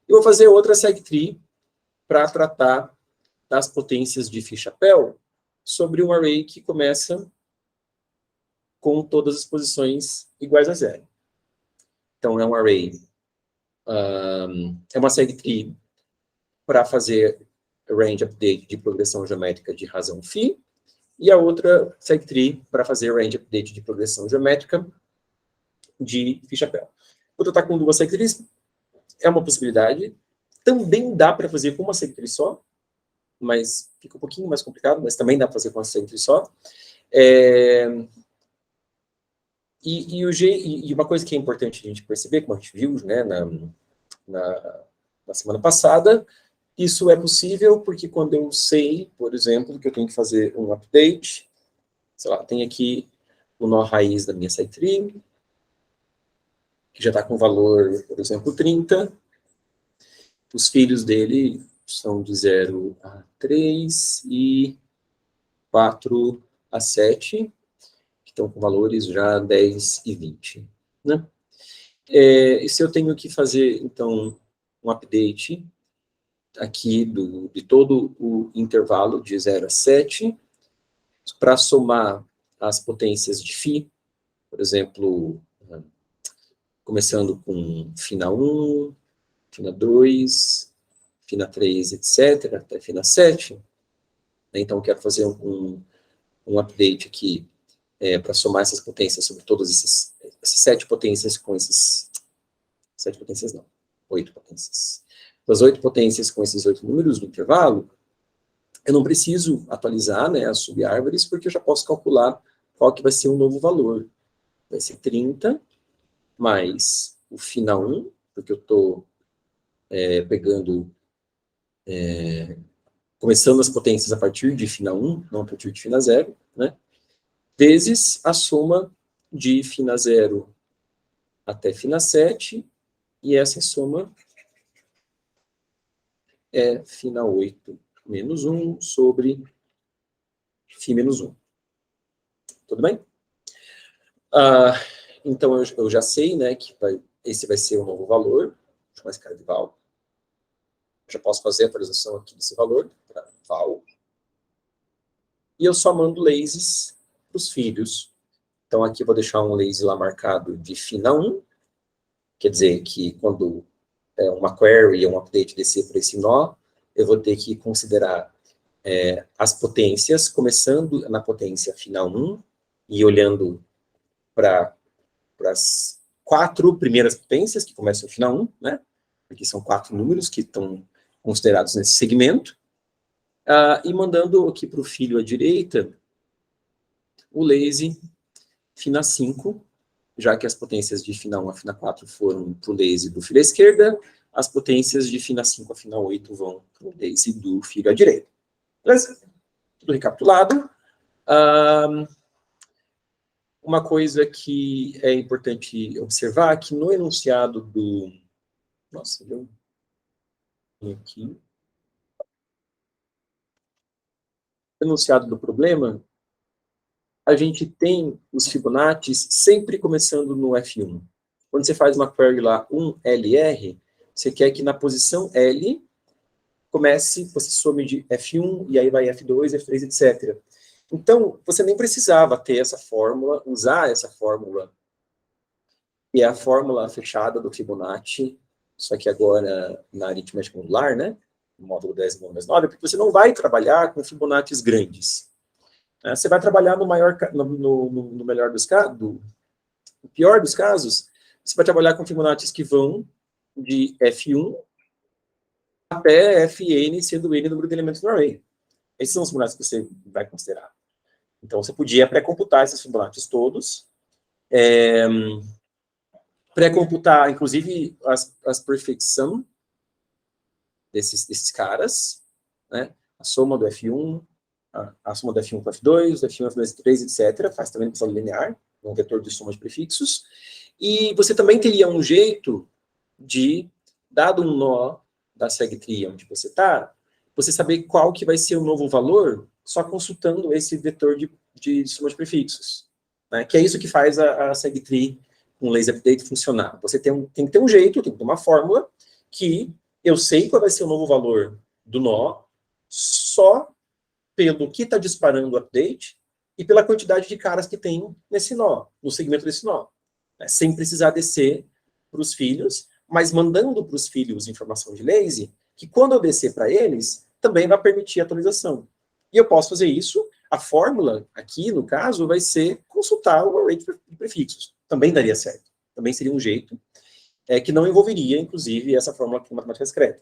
e vou fazer outra segtree para tratar das potências de φ-chapéu sobre um array que começa com todas as posições iguais a zero. Então, é um array, é uma segtree para fazer range update de progressão geométrica de razão φ, e a outra segtree para fazer range update de progressão geométrica de φ-chapéu. Vou tratar com duas segtrees, é uma possibilidade. Também dá para fazer com uma segtree só, mas fica um pouquinho mais complicado, mas também dá para fazer com uma segtree só. E uma coisa que é importante a gente perceber, como a gente viu, né, na semana passada, isso é possível porque quando eu sei, por exemplo, que eu tenho que fazer um update, sei lá, tem aqui o nó raiz da minha segtree, que já está com valor, por exemplo, 30. Os filhos dele são de 0 a 3 e 4 a 7, que estão com valores já 10 e 20. Né? E se eu tenho que fazer, então, um update aqui de todo o intervalo de 0 a 7, para somar as potências de φ, por exemplo, começando com φ1, φ2, φ3, etc., até φ7. Então, eu quero fazer um update aqui para somar essas potências sobre todas essas 7 potências com esses... 7 potências não, 8 potências. Das 8 potências com esses 8 números do intervalo, eu não preciso atualizar, né, as subárvores, porque eu já posso calcular qual que vai ser o novo valor. Vai ser 30 mais o φ1, porque eu estou pegando... começando as potências a partir de φ1, não a partir de φ0, né? Vezes a soma de φ0 até φ7, e essa soma é φ8 menos 1 sobre φ menos 1. Tudo bem? Então, eu já sei, né, que esse vai ser o novo valor. Vou chamar esse cara de val. Já posso fazer a atualização aqui desse valor para val. E eu só mando lasers para os filhos. Então, aqui eu vou deixar um laser lá marcado de φ1. Quer dizer que quando uma query ou um update descer por esse nó, eu vou ter que considerar as potências, começando na potência φ1 e olhando para as 4 primeiras potências que começam em φ1, né? Porque são 4 números que estão considerados nesse segmento, e mandando aqui para o filho à direita o lazy φ5, já que as potências de φ1 a φ4 foram para o lazy do filho à esquerda, as potências de φ5 a φ8 vão para o lazy do filho à direita. Beleza? Tudo recapitulado. Uma coisa que é importante observar, que no enunciado do... Nossa, deu aqui. No enunciado do problema, a gente tem os Fibonaccis sempre começando no F1. Quando você faz uma query lá, 1LR, você quer que na posição L comece, você some de F1, e aí vai F2, F3, etc. Então, você nem precisava ter essa fórmula, usar essa fórmula, que é a fórmula fechada do Fibonacci, só que agora na aritmética modular, né? No módulo 10 e módulo mais 9, porque você não vai trabalhar com Fibonaccis grandes. Você vai trabalhar no melhor dos casos, no pior dos casos, você vai trabalhar com Fibonaccis que vão de F1 até Fn, sendo n o número de elementos no array. Esses são os Fibonaccis que você vai considerar. Então, você podia pré-computar esses Fibonaccis todos, pré-computar, inclusive, as perfect sum desses caras, né? A soma do F1, a soma do F1 com F2, do F1, F2, F3, etc. Faz também no linear. um vetor de soma de prefixos, e você também teria um jeito de, dado um nó da segtree onde você está, você saber qual que vai ser o novo valor só consultando esse vetor de soma de prefixos, né? Que é isso que faz a segtree com lazy update funcionar. Você tem que ter um jeito, tem que ter uma fórmula que eu sei qual vai ser o novo valor do nó só pelo que está disparando o update e pela quantidade de caras que tem nesse nó, no segmento desse nó, né? Sem precisar descer para os filhos, mas mandando para os filhos informação de lazy, que quando eu descer para eles, também vai permitir a atualização. E eu posso fazer isso, a fórmula aqui, no caso, vai ser consultar o array de prefixos. Também daria certo. Também seria um jeito que não envolveria, inclusive, essa fórmula aqui em matemática discreta.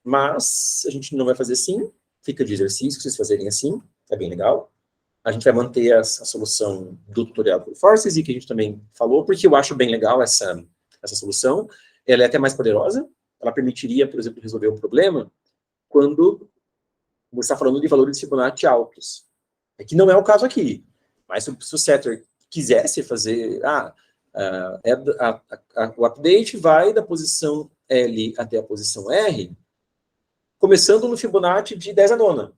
Mas a gente não vai fazer assim, fica de exercício, vocês fazerem assim, é bem legal. A gente vai manter a solução do tutorial do Forces, e que a gente também falou, porque eu acho bem legal essa solução. Ela é até mais poderosa, ela permitiria, por exemplo, resolver um problema quando você está falando de valores de Fibonacci altos. É que não é o caso aqui, mas se o setter quisesse fazer, o update vai da posição L até a posição R, começando no Fibonacci de 10 a nona.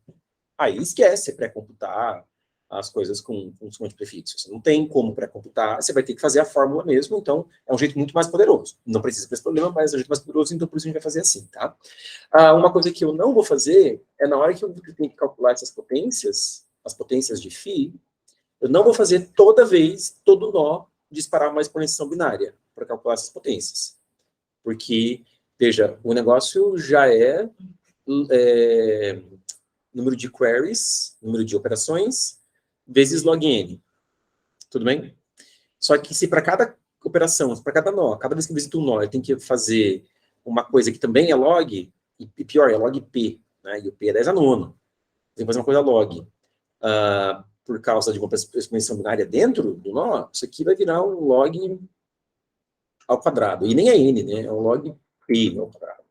Aí esquece pré-computar as coisas com soma de prefixos. Você não tem como pré-computar, você vai ter que fazer a fórmula mesmo, então é um jeito muito mais poderoso. Não precisa para esse problema, mas é um jeito mais poderoso, então por isso a gente vai fazer assim, tá? Uma coisa que eu não vou fazer é na hora que eu tenho que calcular essas potências, as potências de φ, eu não vou fazer toda vez, todo nó, disparar uma exponenciação binária para calcular essas potências. Porque, veja, o negócio já é número de queries, número de operações, vezes log n. Tudo bem? Só que se para cada operação, para cada nó, cada vez que eu visito um nó, eu tenho que fazer uma coisa que também é log, e pior, é log p, né? E o p é 10 a nono. Tem que fazer uma coisa log. Por causa de uma exponenciação binária dentro do nó, isso aqui vai virar um log ao quadrado. E nem é n, né? É um log p ao quadrado.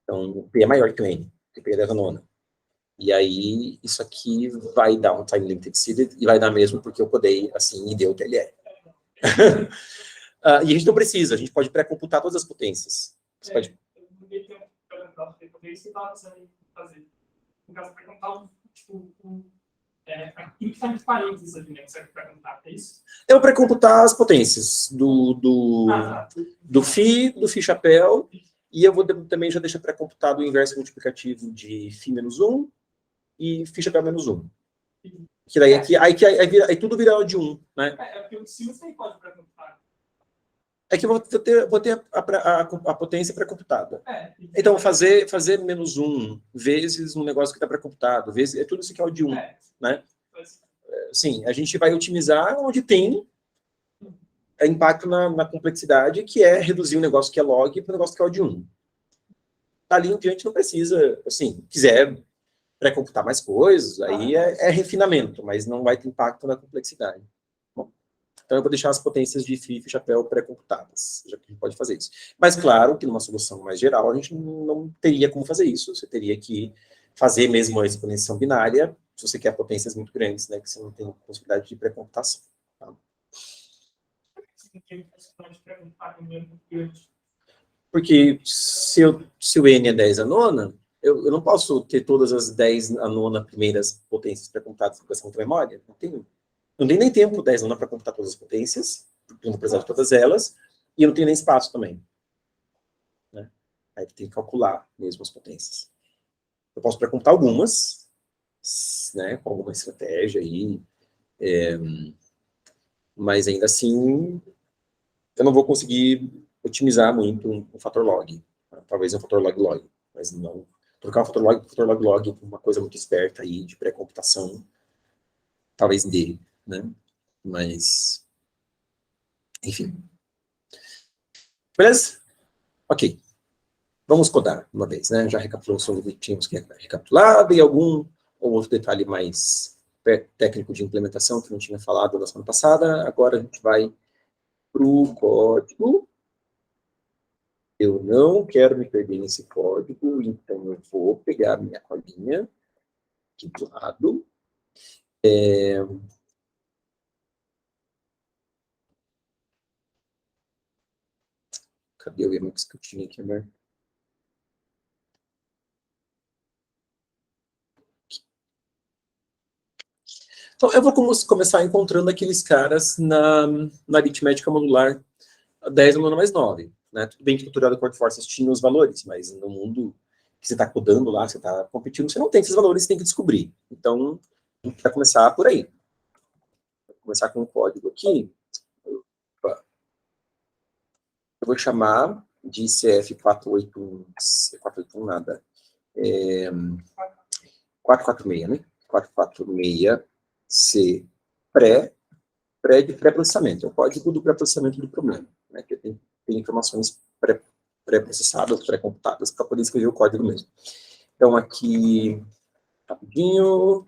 Então, o p é maior que o n, porque p é 10 a nona. E aí, isso aqui vai dar um time limit exceeded, e vai dar mesmo porque eu codei assim e deu o que ele é. E a gente não precisa, a gente pode pré-computar todas as potências. Você pode... No caso, pré-computar, aquilo que está entre parênteses ali, né? Serve para pré-computar, é isso? Eu pré-computar as potências do φ chapéu, e eu vou também já deixar pré-computado o inverso multiplicativo de φ menos 1 e φ chapéu menos 1. Que daí aí tudo vira de 1, né? Porque o de cima você nem pode pré-computar. É que eu vou ter a potência pré-computada. Então, fazer menos 1 vezes um negócio que está pré-computado, vezes, é tudo isso que é o de 1, né? Sim, a gente vai otimizar onde tem impacto na complexidade, que é reduzir um negócio que é log para um negócio que é o de 1. Dali em diante não precisa, assim, quiser pré-computar mais coisas, aí é refinamento, mas não vai ter impacto na complexidade. Bom, então eu vou deixar as potências de φ e chapéu pré-computadas, já que a gente pode fazer isso. Mas claro que numa solução mais geral a gente não teria como fazer isso, você teria que fazer mesmo a exponenciação binária, se você quer potências muito grandes, né, que você não tem possibilidade de pré-computação. Tá? Porque se o n é 10 a nona, eu não posso ter todas as 10 a nona primeiras potências pré-computadas com essa memória. Não tem nem tempo 10 a nona para computar todas as potências, porque eu não vou precisar de todas elas, e eu não tenho nem espaço também. Né? Aí tem que calcular mesmo as potências. Eu posso pré-computar algumas, né, com alguma estratégia aí, mas ainda assim eu não vou conseguir otimizar muito um fator log. Talvez um fator log-log, mas não... Trocar um fator log-log com uma coisa muito esperta aí de pré-computação, talvez dê, né? Mas, enfim. Beleza? Ok. Vamos codar uma vez, né? Já recapitulamos o que tínhamos que recapitular, e algum ou outro detalhe mais técnico de implementação que não tinha falado na semana passada. Agora a gente vai para o código. Eu não quero me perder nesse código, então eu vou pegar minha colinha aqui do lado. Cadê o Emacs que eu tinha aqui, né? Então, eu vou começar encontrando aqueles caras na aritmética modular 10 no ano mais 9. Né? Tudo bem que o tutorial do Core Forces tinha os valores, mas no mundo que você está codando lá, você está competindo, você não tem esses valores, você tem que descobrir. Então, a gente vai começar por aí. Vou começar com um código aqui. Opa. Eu vou chamar de CF481, 481 nada, 446, né? 446C de pré-processamento. É o código do pré-processamento do problema, né? Que tem informações pré-processadas, pré-computadas, para poder escrever o código mesmo. Então, aqui, rapidinho,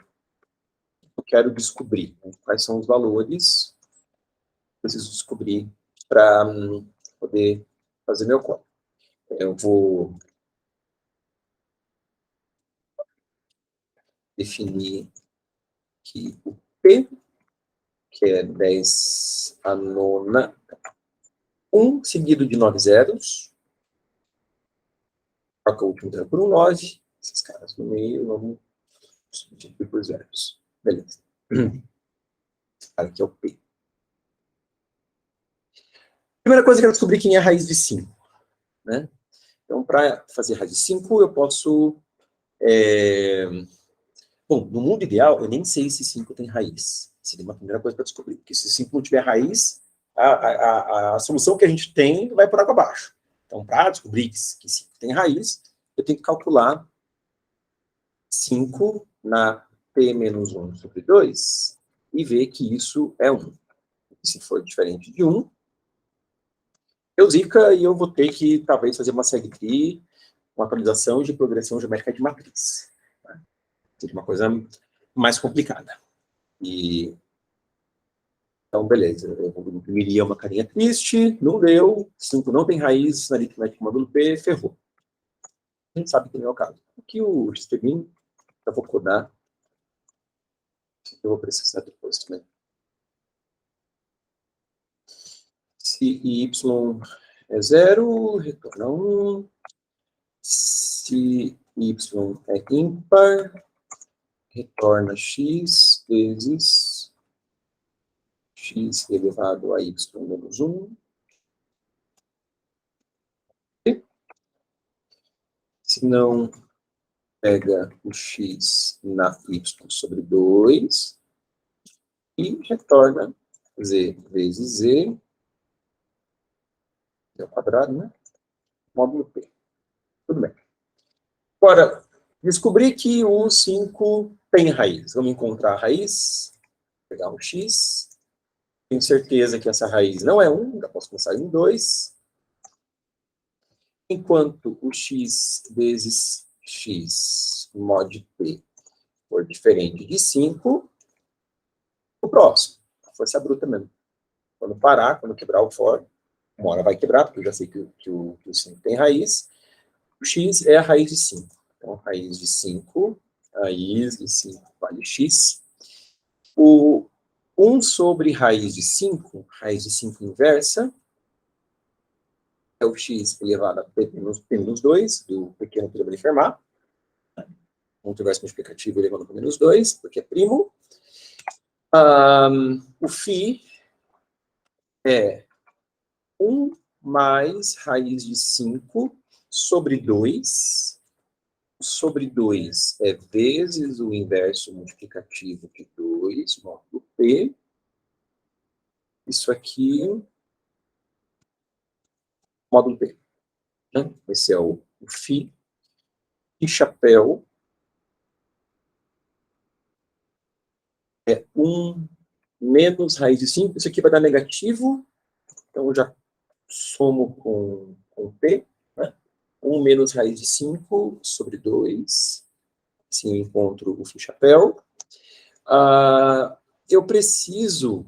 eu quero descobrir, né, quais são os valores que eu preciso descobrir para poder fazer meu código. Eu vou definir aqui o P, que é 10 a nona, 1 seguido de 9 zeros, troca o último zero por um 9, esses caras no meio, vamos substituir por zeros. Beleza. Aqui é o P. Primeira coisa, eu quero descobrir quem é a raiz de 5. Né? Então, para fazer raiz de 5, eu posso... Bom, no mundo ideal, eu nem sei se 5 tem raiz. Seria uma primeira coisa para descobrir. Porque se 5 não tiver raiz, a solução que a gente tem vai por água abaixo. Então, para descobrir que 5 tem raiz, eu tenho que calcular 5 na P-1 sobre 2 e ver que isso é 1. Se for diferente de 1, eu zica e eu vou ter que, talvez, fazer uma segue uma atualização de progressão geométrica de matriz. Tá? Seria uma coisa mais complicada. Então, beleza. Eu imprimiria uma carinha triste, não deu, 5 não tem raiz, na aritmética módulo P, ferrou. A gente sabe que não é o caso. Aqui o XPmin, eu vou codar. Eu vou precisar depois também. Se y é 0, retorna 1. Se y é ímpar, retorna x vezes x elevado a y menos 1. Se não, pega o x na y sobre 2 e retorna z vezes z, ao quadrado, né? Módulo p. Tudo bem. Agora, descobri que o 5 tem raiz. Vamos encontrar a raiz, pegar o x. Tenho certeza que essa raiz não é 1, já posso começar em 2. Enquanto o x vezes x mod p for diferente de 5, o próximo, a força bruta mesmo. Quando parar, quando quebrar o for, uma hora vai quebrar, porque eu já sei que o 5 tem raiz. O x é a raiz de 5. Então, raiz de 5 vale x. O 1 sobre raiz de 5 inversa, é o x elevado a p menos 2, do pequeno teorema de Fermat. Um inverso multiplicativo elevado para menos 2, porque é primo. O φ é 1 mais raiz de 5 sobre 2. Sobre 2 é vezes o inverso multiplicativo de 2, módulo P. Isso aqui, módulo P. Né? Esse é o φ. E chapéu é 1 menos raiz de 5. Isso aqui vai dar negativo. Então, eu já somo com P. Né? 1 menos raiz de 5 sobre 2. Assim, eu encontro o φ chapéu. Eu preciso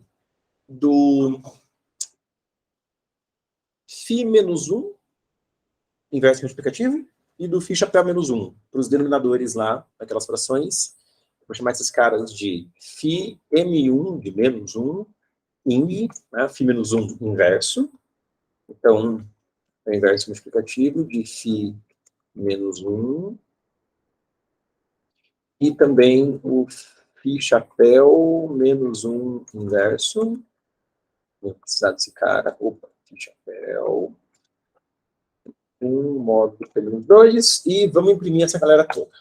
do φ menos 1, inverso multiplicativo, e do φ chapéu menos 1, para os denominadores lá, aquelas frações. Vou chamar esses caras de φ m1 de menos 1, ing, né, φ menos 1 inverso. Então, é o inverso multiplicativo de φ menos 1. E também o φ chapéu menos 1 inverso. Vou precisar desse cara. Opa, φ chapéu. 1 módulo pelos 2. E vamos imprimir essa galera toda.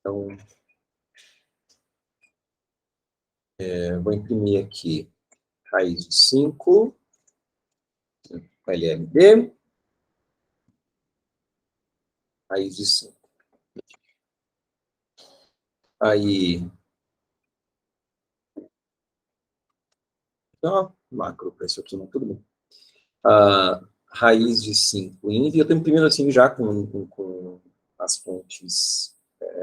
Então, vou imprimir aqui raiz de 5, LLD, raiz de 5. Aí, macro para isso aqui, não, tudo bem. Raiz de 5 índice, e eu estou imprimindo assim já com as fontes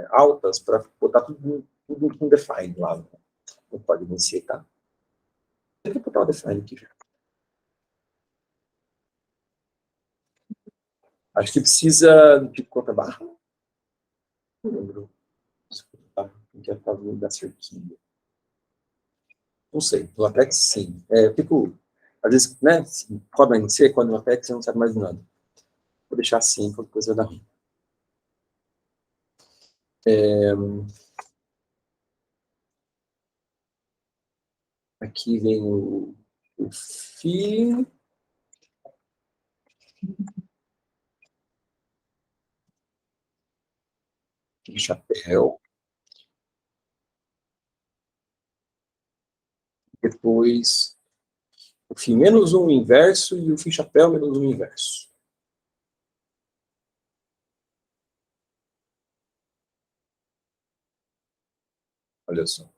altas para botar tudo com define lá no código em si, tá? Eu vou botar o define aqui já. Acho que precisa de conta barra. Não lembro. Tem que fazer da cerquinha. Não sei, no Apex sim. Fico, às vezes, né, código em C, código no Apex, você não sabe mais de nada. Vou deixar assim, qualquer coisa vai dar ruim. Aqui vem o φ. Chapéu. Depois, o φ menos 1 inverso e o φ chapéu menos 1 inverso. Olha só.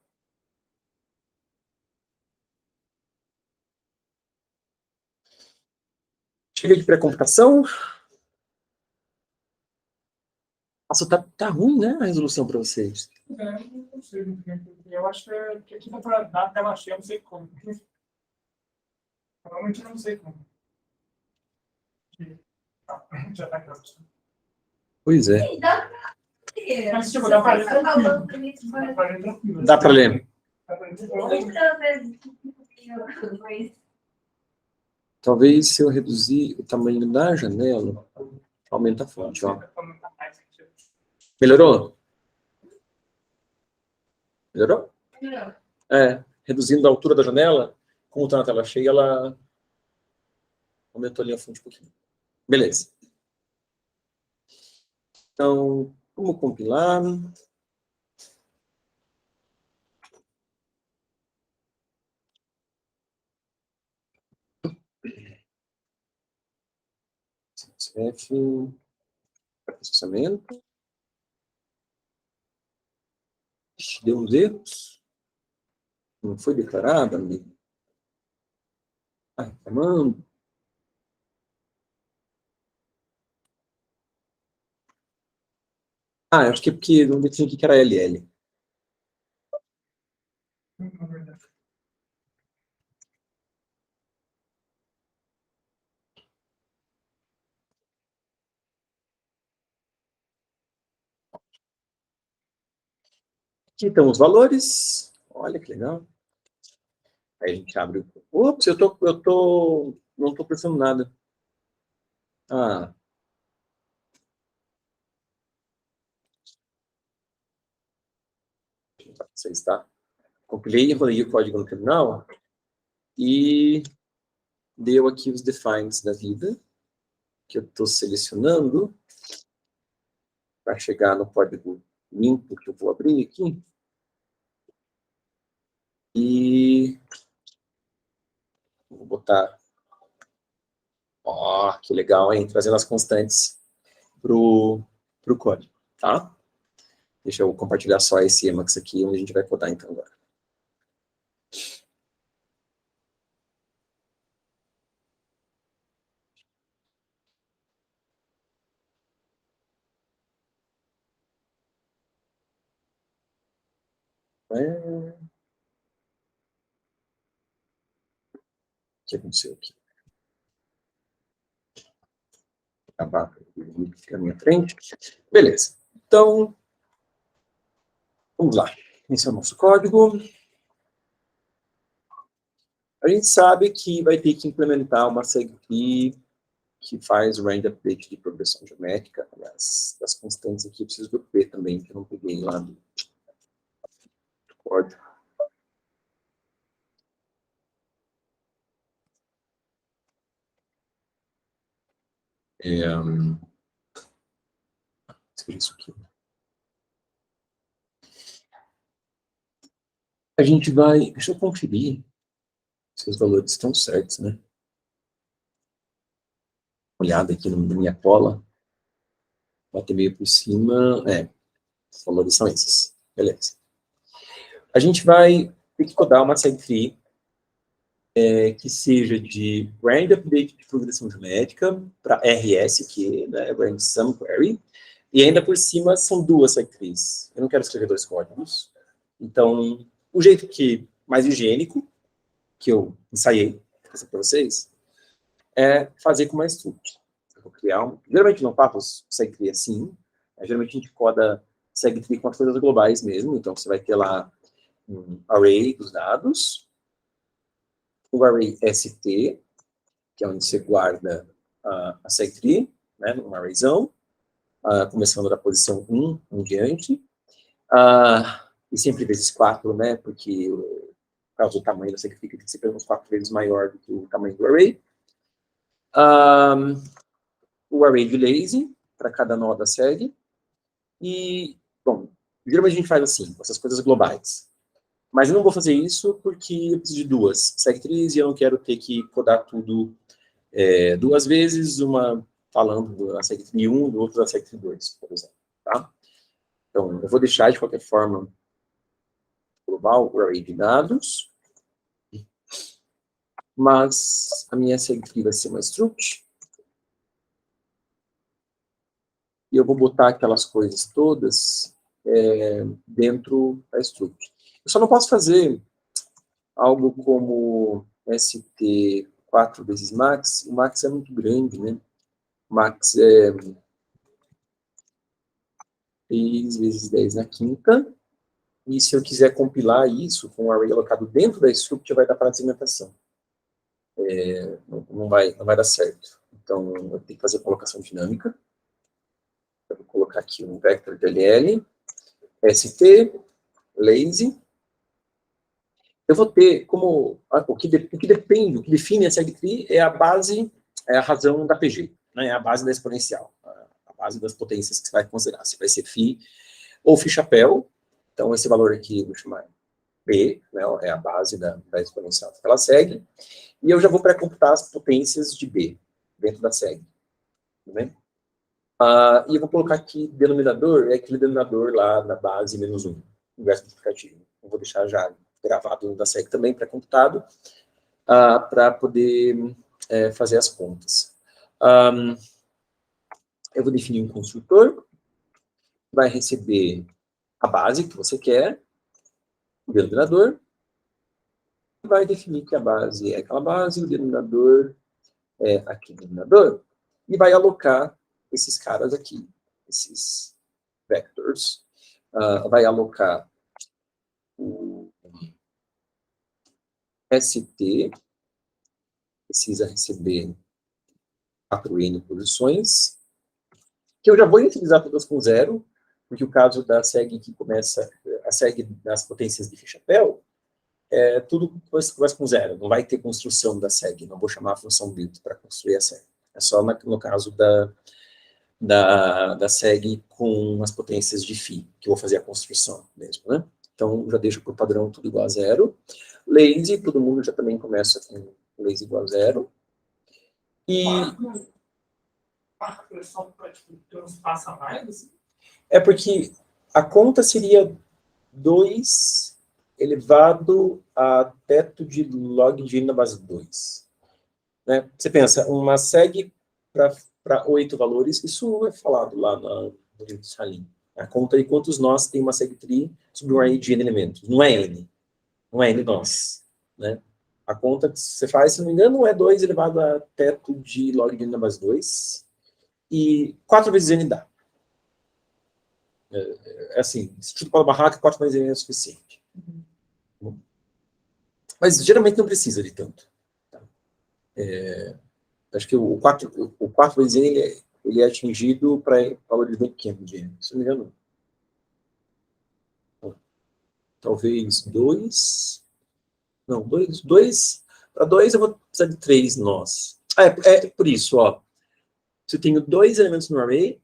Chega de pré-computação. Nossa, tá ruim, né, a resolução para vocês. Não sei. Eu acho que aqui dá para dar tela cheia, eu não sei como. Realmente eu não sei como. Já tá claro. Pois é. Mas, tipo, dá para ler tranquilo. Dá para ler. Talvez se eu reduzir o tamanho da janela, aumenta a fonte, ó. Melhorou? Melhorou? Reduzindo a altura da janela, como está na tela cheia, ela aumentou ali a fonte um pouquinho. Beleza. Então, vamos compilar. CF, processamento. Deu uns erros. Não foi declarado, amigo. Reclamando. Acho que é porque não defini que era LL. Aqui estão os valores. Olha que legal. Aí a gente abre o... Ops, não estou pensando nada. Vocês, tá? Compilei e enrolei o código no terminal e deu aqui os defines da vida, que eu estou selecionando para chegar no código limpo que eu vou abrir aqui. E vou botar... Ó, que legal, hein? Trazendo as constantes pro código, tá? Deixa eu compartilhar só esse Emacs aqui, onde a gente vai codar então agora. O que aconteceu aqui? Acabar fica na minha frente. Beleza. Então, vamos lá. Esse é o nosso código. A gente sabe que vai ter que implementar uma SegTree que faz o range update de progressão geométrica. Aliás, das constantes aqui eu preciso do P também, que eu não peguei lá do código. Isso aqui. A gente vai... Deixa eu conferir se os valores estão certos, né? Olhada aqui na minha cola. Bater meio por cima. Os valores são esses. Beleza. A gente vai ter que codar uma SegTree que seja de Range Update de progressão geométrica para RS, que é Range Sum Query, e ainda por cima são duas SegTrees. Eu não quero escrever dois códigos. Então, o jeito mais higiênico, que eu ensaiei para vocês, é fazer com uma struct. Eu vou criar geralmente não faço SegTree assim, geralmente a gente coda SegTree com as coisas globais mesmo, então você vai ter lá um array dos dados, o array ST, que é onde você guarda a SegTree, né, num arrayzão, começando da posição 1 em diante, e sempre vezes 4, né, porque por causa do tamanho da SegTree tem que ser pelo menos 4 vezes maior do que o tamanho do array. O array de lazy, para cada nó da seg, e, bom, geralmente a gente faz assim, com essas coisas globais. Mas eu não vou fazer isso porque eu preciso de duas SegTrees e eu não quero ter que codar tudo duas vezes, uma falando da SegTree 1 e do outro da SegTree 2, por exemplo. Tá? Então, eu vou deixar, de qualquer forma, global o array de dados, mas a minha SegTree vai ser uma struct, e eu vou botar aquelas coisas todas dentro da struct. Eu só não posso fazer algo como st 4 vezes max. O max é muito grande, né? Max é 3 vezes 10 na quinta. E se eu quiser compilar isso com o array alocado dentro da struct, vai dar para a segmentação. Não vai dar certo. Então, eu tenho que fazer a colocação dinâmica. Eu vou colocar aqui um vector DLL, st, lazy. Eu vou ter como... O que define a SegTree é a base, é a razão da PG, né? É a base da exponencial, a base das potências que você vai considerar. Se vai ser φ ou φ chapéu. Então, esse valor aqui, eu vou chamar P, né? É a base da exponencial que ela segue. E eu já vou pré-computar as potências de B dentro da seg. Tá bem? E eu vou colocar aqui denominador, é aquele denominador lá na base menos 1, inverso multiplicativo. Eu vou deixar já gravado da seg também, pré-computado, para poder fazer as contas. Eu vou definir um construtor, vai receber a base que você quer, o denominador, vai definir que a base é aquela base, o denominador é aquele denominador, e vai alocar esses caras aqui, esses vectors, vai alocar o ST, precisa receber 4n posições, que eu já vou inicializar todas com 0, porque o caso da seg que começa, a seg das potências de chapéu, tudo começa com 0, não vai ter construção da seg, não vou chamar a função build para construir a seg. É só no caso da seg com as potências de φ, que eu vou fazer a construção mesmo, né? Então, já deixo por padrão tudo igual a 0. Lazy, todo mundo já também começa com lazy igual a 0. E... só para ter uns passos a mais, assim. É porque a conta seria 2 elevado a teto de log de n na base 2. Né? Você pensa, uma seg para 8 valores, isso é falado lá no livro de Salim. A conta de quantos nós tem uma SegTree sobre um array de n elementos. Não é n. Não é n nós. Né? A conta que você faz, se não me engano, é 2 elevado a teto de log de n na base 2. E 4 vezes n dá. Assim, se tudo para a barraca, 4 vezes n é o suficiente. Mas geralmente não precisa de tanto. Tá? Acho que o 4 vezes n ele é atingido para valores bem pequenos de n, se não me engano. Talvez 2. Não, 2. Para 2 eu vou precisar de 3 nós. É por isso, ó. Se eu tenho 2 elementos no array,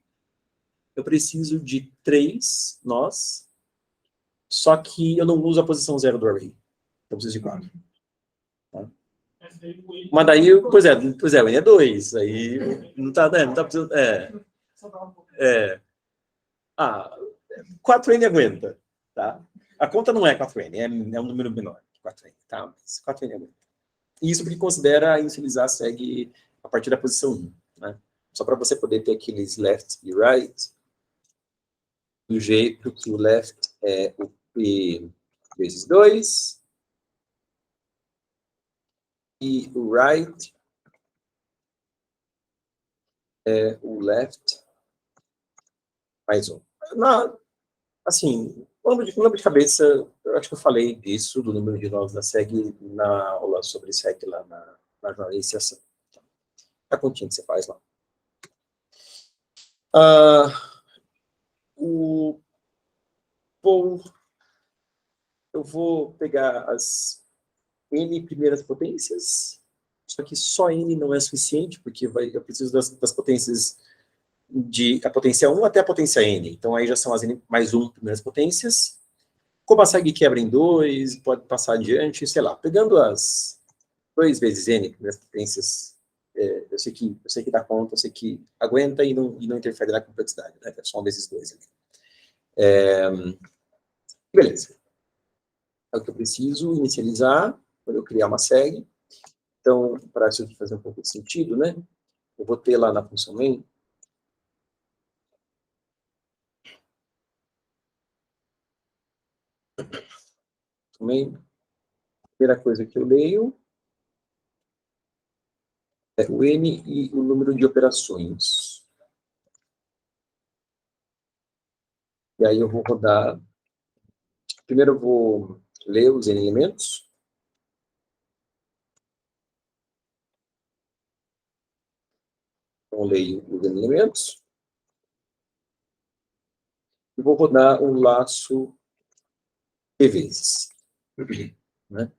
eu preciso de 3 nós, só que eu não uso a posição 0 do array. Eu preciso de 4. Tá? Mas daí, pois é, o n é 2. Aí não tá precisando. 4n aguenta. Tá? A conta não é 4n, é um número menor que 4n. Tá? Mas 4n aguenta. E isso porque considera inicializar a seg a partir da posição 1. Né? Só para você poder ter aqueles left e right, do jeito que o left é o p vezes 2, e o right é o left mais 1. Assim, não lembro de cabeça, eu acho que eu falei disso, do número de nós da SEG, na aula sobre SEG lá na jornada de iniciação. A continha que você faz lá. Eu vou pegar as n primeiras potências, só que só n não é suficiente, porque eu preciso das potências a potência 1 até a potência n. Então, aí já são as n mais 1 primeiras potências. Como a SEG quebra em 2, pode passar adiante, sei lá. Pegando as 2 vezes n primeiras potências, eu sei que dá conta, eu sei que aguenta e não interfere na complexidade. Né? É só 1 vezes 2 ali. Beleza. É o que eu preciso inicializar para eu criar uma SEG. Então, para isso aqui fazer um pouco de sentido, né? Eu vou ter lá na função main a primeira coisa que eu leio é o n e o número de operações. E aí eu vou rodar. Primeiro eu vou ler os n elementos. Então, eu leio os n elementos. E vou rodar um laço p vezes. Né?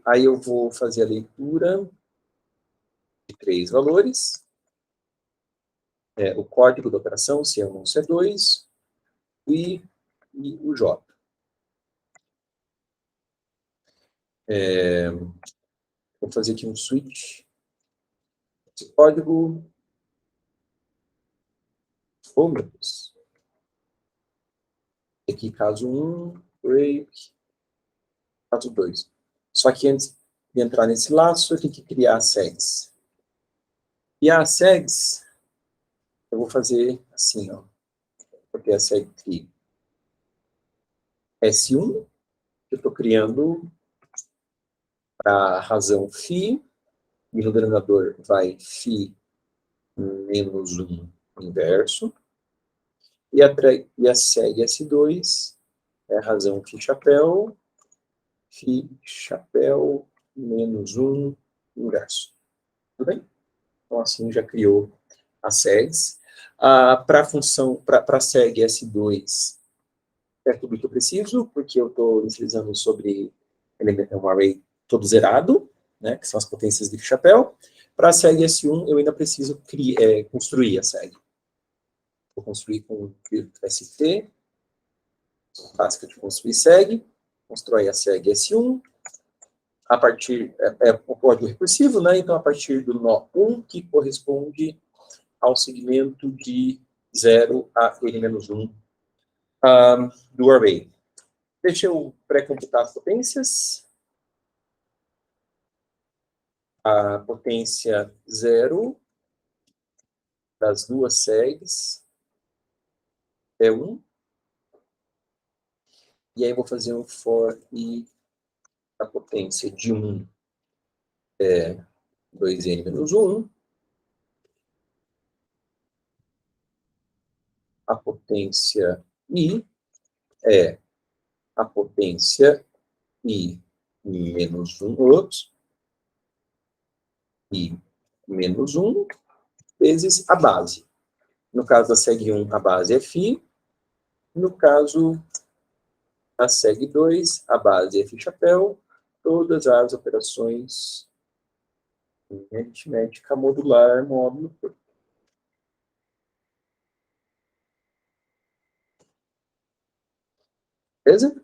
Aí eu vou fazer a leitura de 3 valores. O código da operação, C1 ou C2, e o J. Vou fazer aqui um switch. Esse código. Oh, meu Deus. Aqui, caso 1, break, caso 2. Só que antes de entrar nesse laço, eu tenho que criar as segs. E as segs, eu vou fazer assim, ó. Vou ter a seg aqui. S1, que eu estou criando a razão φ, e no denominador vai φ menos 1 inverso. E a seg S2 é a razão φ chapéu menos 1 inverso. Tudo bem? Então, assim, já criou as segs. Para a função, para a seg S2, é tudo que eu preciso, porque eu estou utilizando sobre um array todo zerado, né, que são as potências de chapéu. Para a seg S1, eu ainda preciso construir a seg. Vou construir com o ST, básica de construir seg, constrói a seg S1, a partir, o código recursivo, né, então a partir do nó 1, que corresponde ao segmento de 0 a n-1 do array. Deixa eu pré-computar as potências. A potência 0 das duas segs é 1. E aí eu vou fazer um for e a potência de 1 é 2n-1. A potência i é a potência e menos 1, outros, e menos 1, vezes a base. No caso da seg 1, a base é φ. No caso da seg 2, a base é φ-chapéu. Todas as operações em aritmética modular, módulo. Beleza?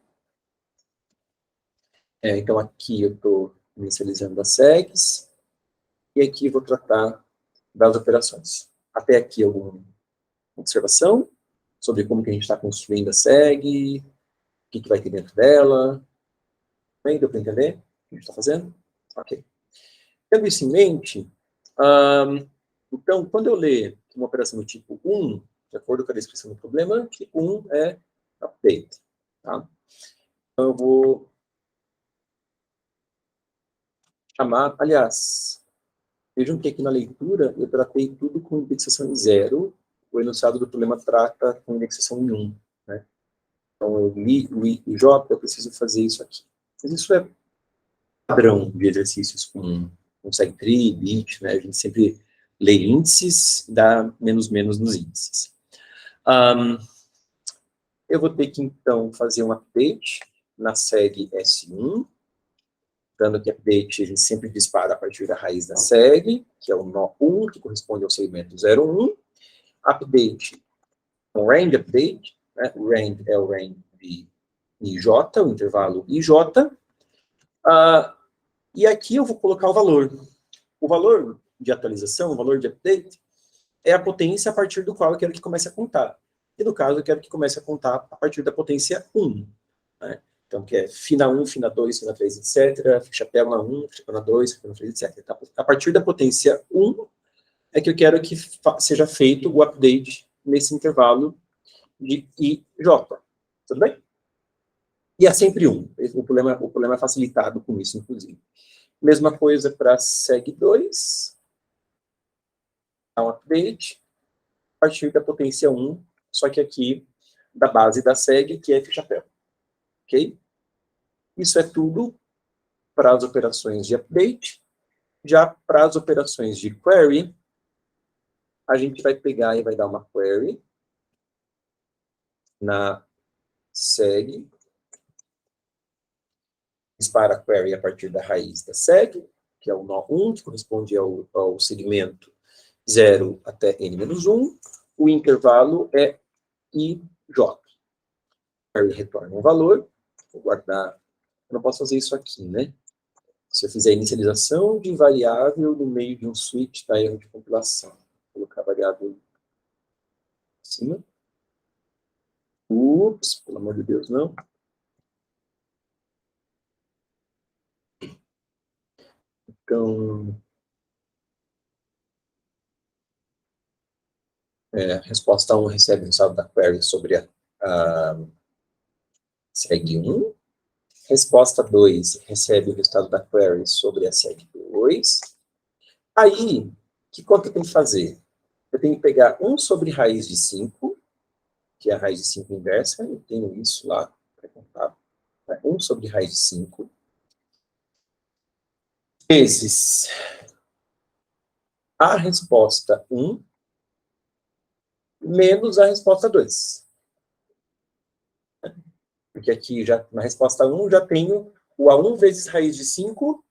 Então, aqui eu estou inicializando as segs. E aqui eu vou tratar das operações. Até aqui, alguma observação sobre como que a gente está construindo a seg, o que vai ter dentro dela. Bem, deu para entender o que a gente está fazendo? Ok. Tendo isso em mente, então, quando eu ler uma operação do tipo 1, de acordo com a descrição do problema, tipo 1 é update. Tá? Então, eu vou chamar, aliás, vejam que aqui na leitura eu tratei tudo com indexação em 0, o enunciado do problema trata com indexação em 1. Né? Então, eu li o I e o J, eu preciso fazer isso aqui. Mas isso é padrão de exercícios com segtree, bit, né? A gente sempre lê índices, dá menos nos índices. Eu vou ter que, então, fazer um update na seg S1, dando que update a gente sempre dispara a partir da raiz da seg, que é o nó 1, que corresponde ao segmento 0,1. Update, um range update, né? O range é o range de IJ, o intervalo IJ. E aqui eu vou colocar o valor. O valor de atualização, o valor de update, é a potência a partir do qual eu quero que comece a contar. E no caso, eu quero que comece a contar a partir da potência 1. Né? Então, que é φ na 1, φ na 2, φ na 3, etc. Φ-chapéu na 1, φ-chapéu na 2, φ na 3, etc. Tá? A partir da potência 1 é que eu quero que seja feito o update nesse intervalo de IJ. Tudo bem? E é sempre 1. O problema é facilitado com isso, inclusive. Mesma coisa para seg 2. Dá um update a partir da potência 1, só que aqui da base da seg, que é φ-chapéu. Ok? Isso é tudo para as operações de update. Já para as operações de query, a gente vai pegar e vai dar uma query na seg, dispara a query a partir da raiz da seg, que é o nó 1, que corresponde ao segmento 0 até n-1. O intervalo é IJ. Query retorna um valor. Vou guardar. Eu não posso fazer isso aqui, né? Se eu fizer inicialização de variável no meio de um switch, dá erro de compilação. Vou colocar a variável em cima. Ups, pelo amor de Deus, não. Então, resposta 1 recebe o resultado da query sobre a seg 1. Resposta 2 recebe o resultado da query sobre a seg 2. Aí, que conta eu tenho que fazer? Eu tenho que pegar 1 sobre raiz de 5, que é a raiz de 5 inversa, eu tenho isso lá para contar. 1 sobre raiz de 5, vezes a resposta 1, menos a resposta 2. Porque aqui, na resposta 1, já tenho o A1 vezes raiz de 5,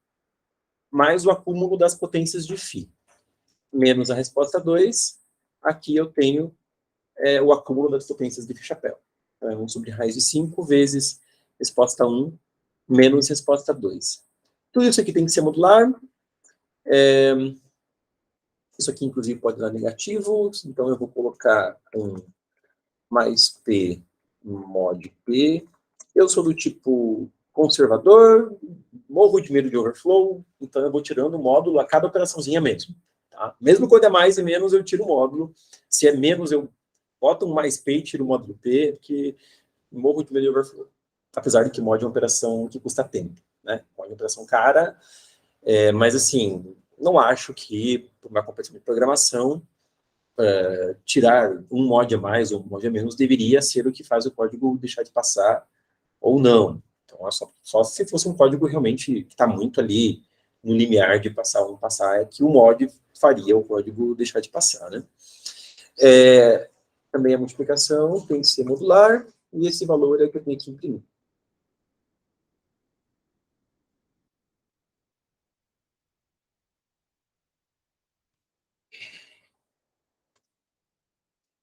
mais o acúmulo das potências de φ. Menos a resposta 2, aqui eu tenho o acúmulo das potências de φ-chapéu. Então, é 1 sobre raiz de 5 vezes resposta 1, menos resposta 2. Tudo isso aqui tem que ser modular. Isso aqui, inclusive, pode dar negativo. Então, eu vou colocar um mais P mod P. Eu sou do tipo conservador, morro de medo de overflow, então eu vou tirando o módulo a cada operaçãozinha mesmo. Tá? Mesmo quando é mais e menos, eu tiro o módulo. Se é menos, eu boto um mais P e tiro o módulo P, porque morro de medo de overflow. Apesar de que mod é uma operação que custa tempo. Né? Mod é uma operação cara, mas assim, não acho que, por uma competição de programação, tirar um mod a mais ou um mod a menos deveria ser o que faz o código deixar de passar ou não. Então, é só se fosse um código realmente que está muito ali no limiar de passar ou não passar, é que o mod faria o código deixar de passar, né? Também a multiplicação tem que ser modular, e esse valor é que eu tenho que imprimir.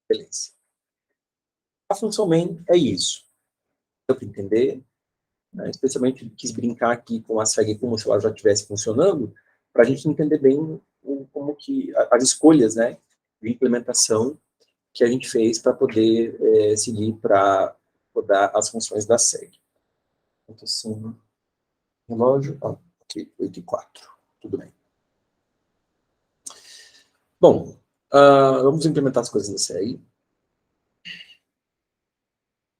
Beleza. A função main é isso. Deu para entender? Né? Especialmente quis brincar aqui com a SEG como se ela já estivesse funcionando, para a gente entender bem como que as escolhas, né, de implementação que a gente fez para poder seguir para rodar as funções da SEG. Então, assim, relógio, ok, 8h04, tudo bem. Bom, vamos implementar as coisas da SEG.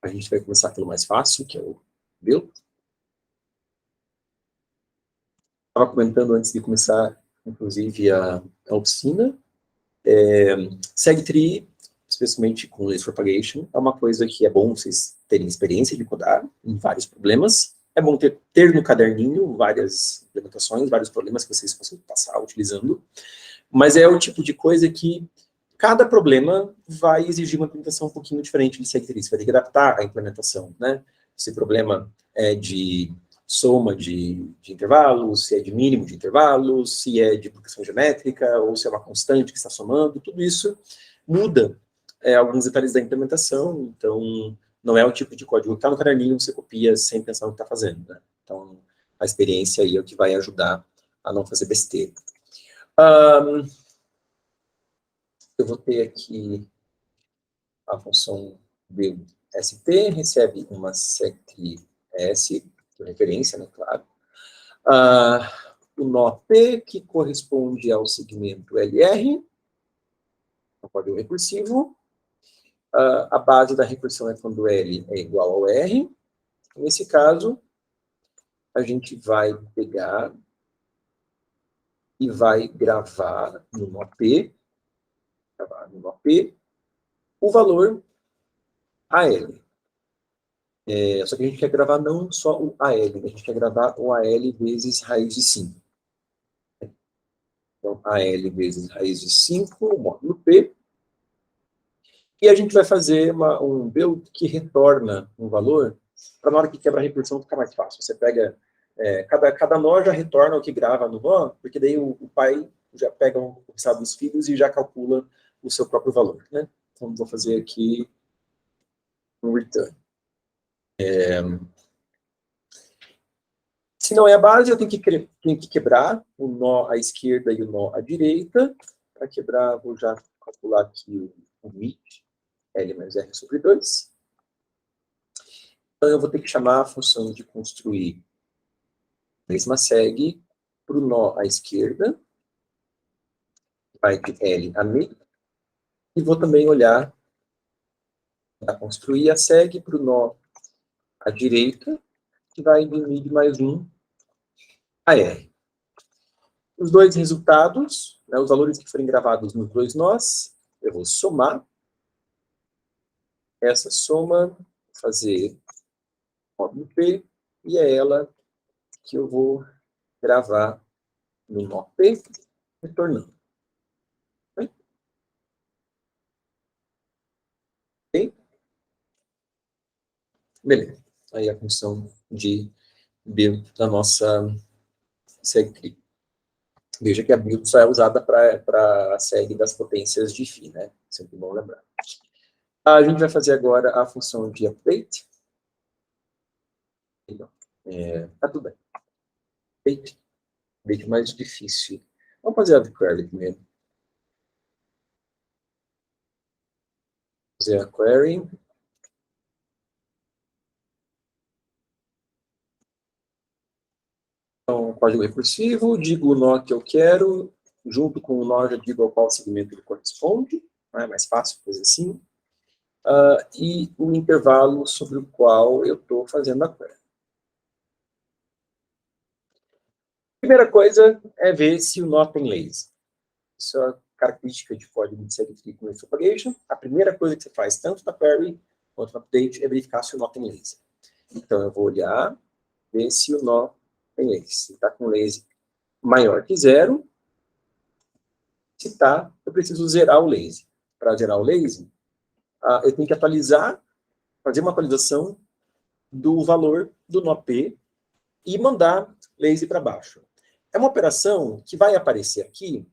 A gente vai começar pelo mais fácil, que é o build. Estava comentando antes de começar, inclusive, a oficina. SegTree, especialmente com Lace Propagation, é uma coisa que é bom vocês terem experiência de codar em vários problemas. É bom ter no caderninho várias implementações, vários problemas que vocês possam passar utilizando. Mas é o tipo de coisa que cada problema vai exigir uma implementação um pouquinho diferente de SegTree. Você vai ter que adaptar a implementação, né? Esse problema é de soma de intervalos, se é de mínimo de intervalos, se é de progressão geométrica, ou se é uma constante que está somando, tudo isso muda alguns detalhes da implementação, então não é o tipo de código que está no caderninho, você copia sem pensar no que está fazendo, né? Então, a experiência aí é o que vai ajudar a não fazer besteira. Eu vou ter aqui a função build st, recebe uma sectRe s, de referência, né, claro. O nó P, que corresponde ao segmento LR, um código recursivo. A base da recursão é quando L é igual ao R. Nesse caso, a gente vai pegar e vai gravar no nó P, o valor AL. Só que a gente quer gravar não só o AL, a gente quer gravar o AL vezes raiz de 5. Então, AL vezes raiz de 5, módulo P. E a gente vai fazer um build que retorna um valor, para na hora que quebra a recursão ficar mais fácil. Você pega, cada nó já retorna o que grava no nó, porque daí o pai já pega o resultado dos filhos e já calcula o seu próprio valor, né? Então, vou fazer aqui um return. Se não é a base, eu tenho que quebrar o nó à esquerda e o nó à direita. Para quebrar, vou já calcular aqui o mid, L mais R sobre 2. Então, eu vou ter que chamar a função de construir a mesma seg para o nó à esquerda, vai de L a mid, e vou também olhar para construir a seg para o nó à direita, que vai de mid mais 1 a R. Os dois resultados, né, os valores que forem gravados nos dois nós, eu vou somar. Essa soma, fazer módulo P, e é ela que eu vou gravar no nó P, retornando. Ok? Beleza. Aí a função de build da nossa SegTree. Veja que a build só é usada para a seg das potências de φ, né? Sempre bom lembrar. A gente vai fazer agora a função de update. Tá tudo bem. Update mais difícil. Vamos fazer a query primeiro. Fazer a query. Então, código recursivo, digo o nó que eu quero, junto com o nó já digo ao qual segmento ele corresponde, é mais fácil fazer assim, e o intervalo sobre o qual eu estou fazendo a query. Primeira coisa é ver se o nó tem lazy. Isso é a característica de código de SegTree com Lazy Propagation. A primeira coisa que você faz, tanto na query quanto no update, é verificar se o nó tem lazy. Então, eu vou olhar ver se o nó tem lazy. Se está com lazy maior que 0, se está, eu preciso zerar o lazy. Para zerar o lazy, eu tenho que atualizar, fazer uma atualização do valor do nó P e mandar lazy para baixo. É uma operação que vai aparecer aqui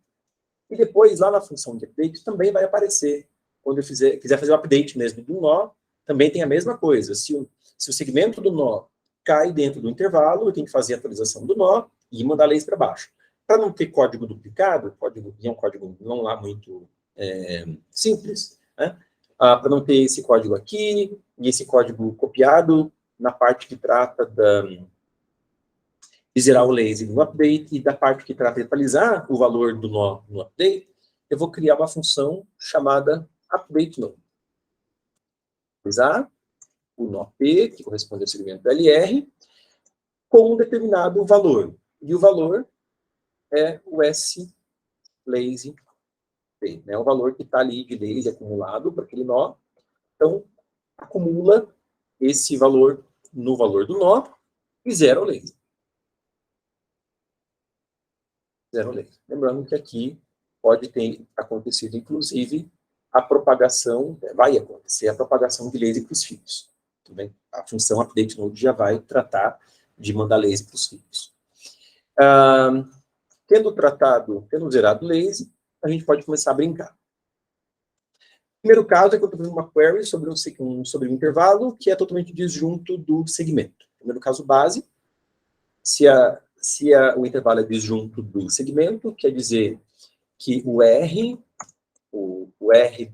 e depois lá na função de update também vai aparecer. Quando eu quiser fazer o update mesmo do nó, também tem a mesma coisa. Se o segmento do nó cai dentro do intervalo, eu tenho que fazer a atualização do nó e mandar lazy para baixo. Para não ter código duplicado, é um código não lá muito simples, né? Para não ter esse código aqui e esse código copiado na parte que trata de zerar o lazy no update e da parte que trata de atualizar o valor do nó no update, eu vou criar uma função chamada updateNode. Atualizar o nó P, que corresponde ao segmento LR, com um determinado valor. E o valor é o S-lazy P, né? O valor que está ali de lazy acumulado para aquele nó. Então, acumula esse valor no valor do nó e zera o lazy. Zero lazy. Lembrando que aqui pode ter acontecido, inclusive, a propagação, vai acontecer a propagação de lazy para os fios. Também a função updateNode já vai tratar de mandar lazy para os fios. Tendo zerado lazy, a gente pode começar a brincar. O primeiro caso é que eu estou fazendo uma query sobre um intervalo que é totalmente disjunto do segmento. Primeiro caso base, se o intervalo é disjunto do segmento, quer dizer que o R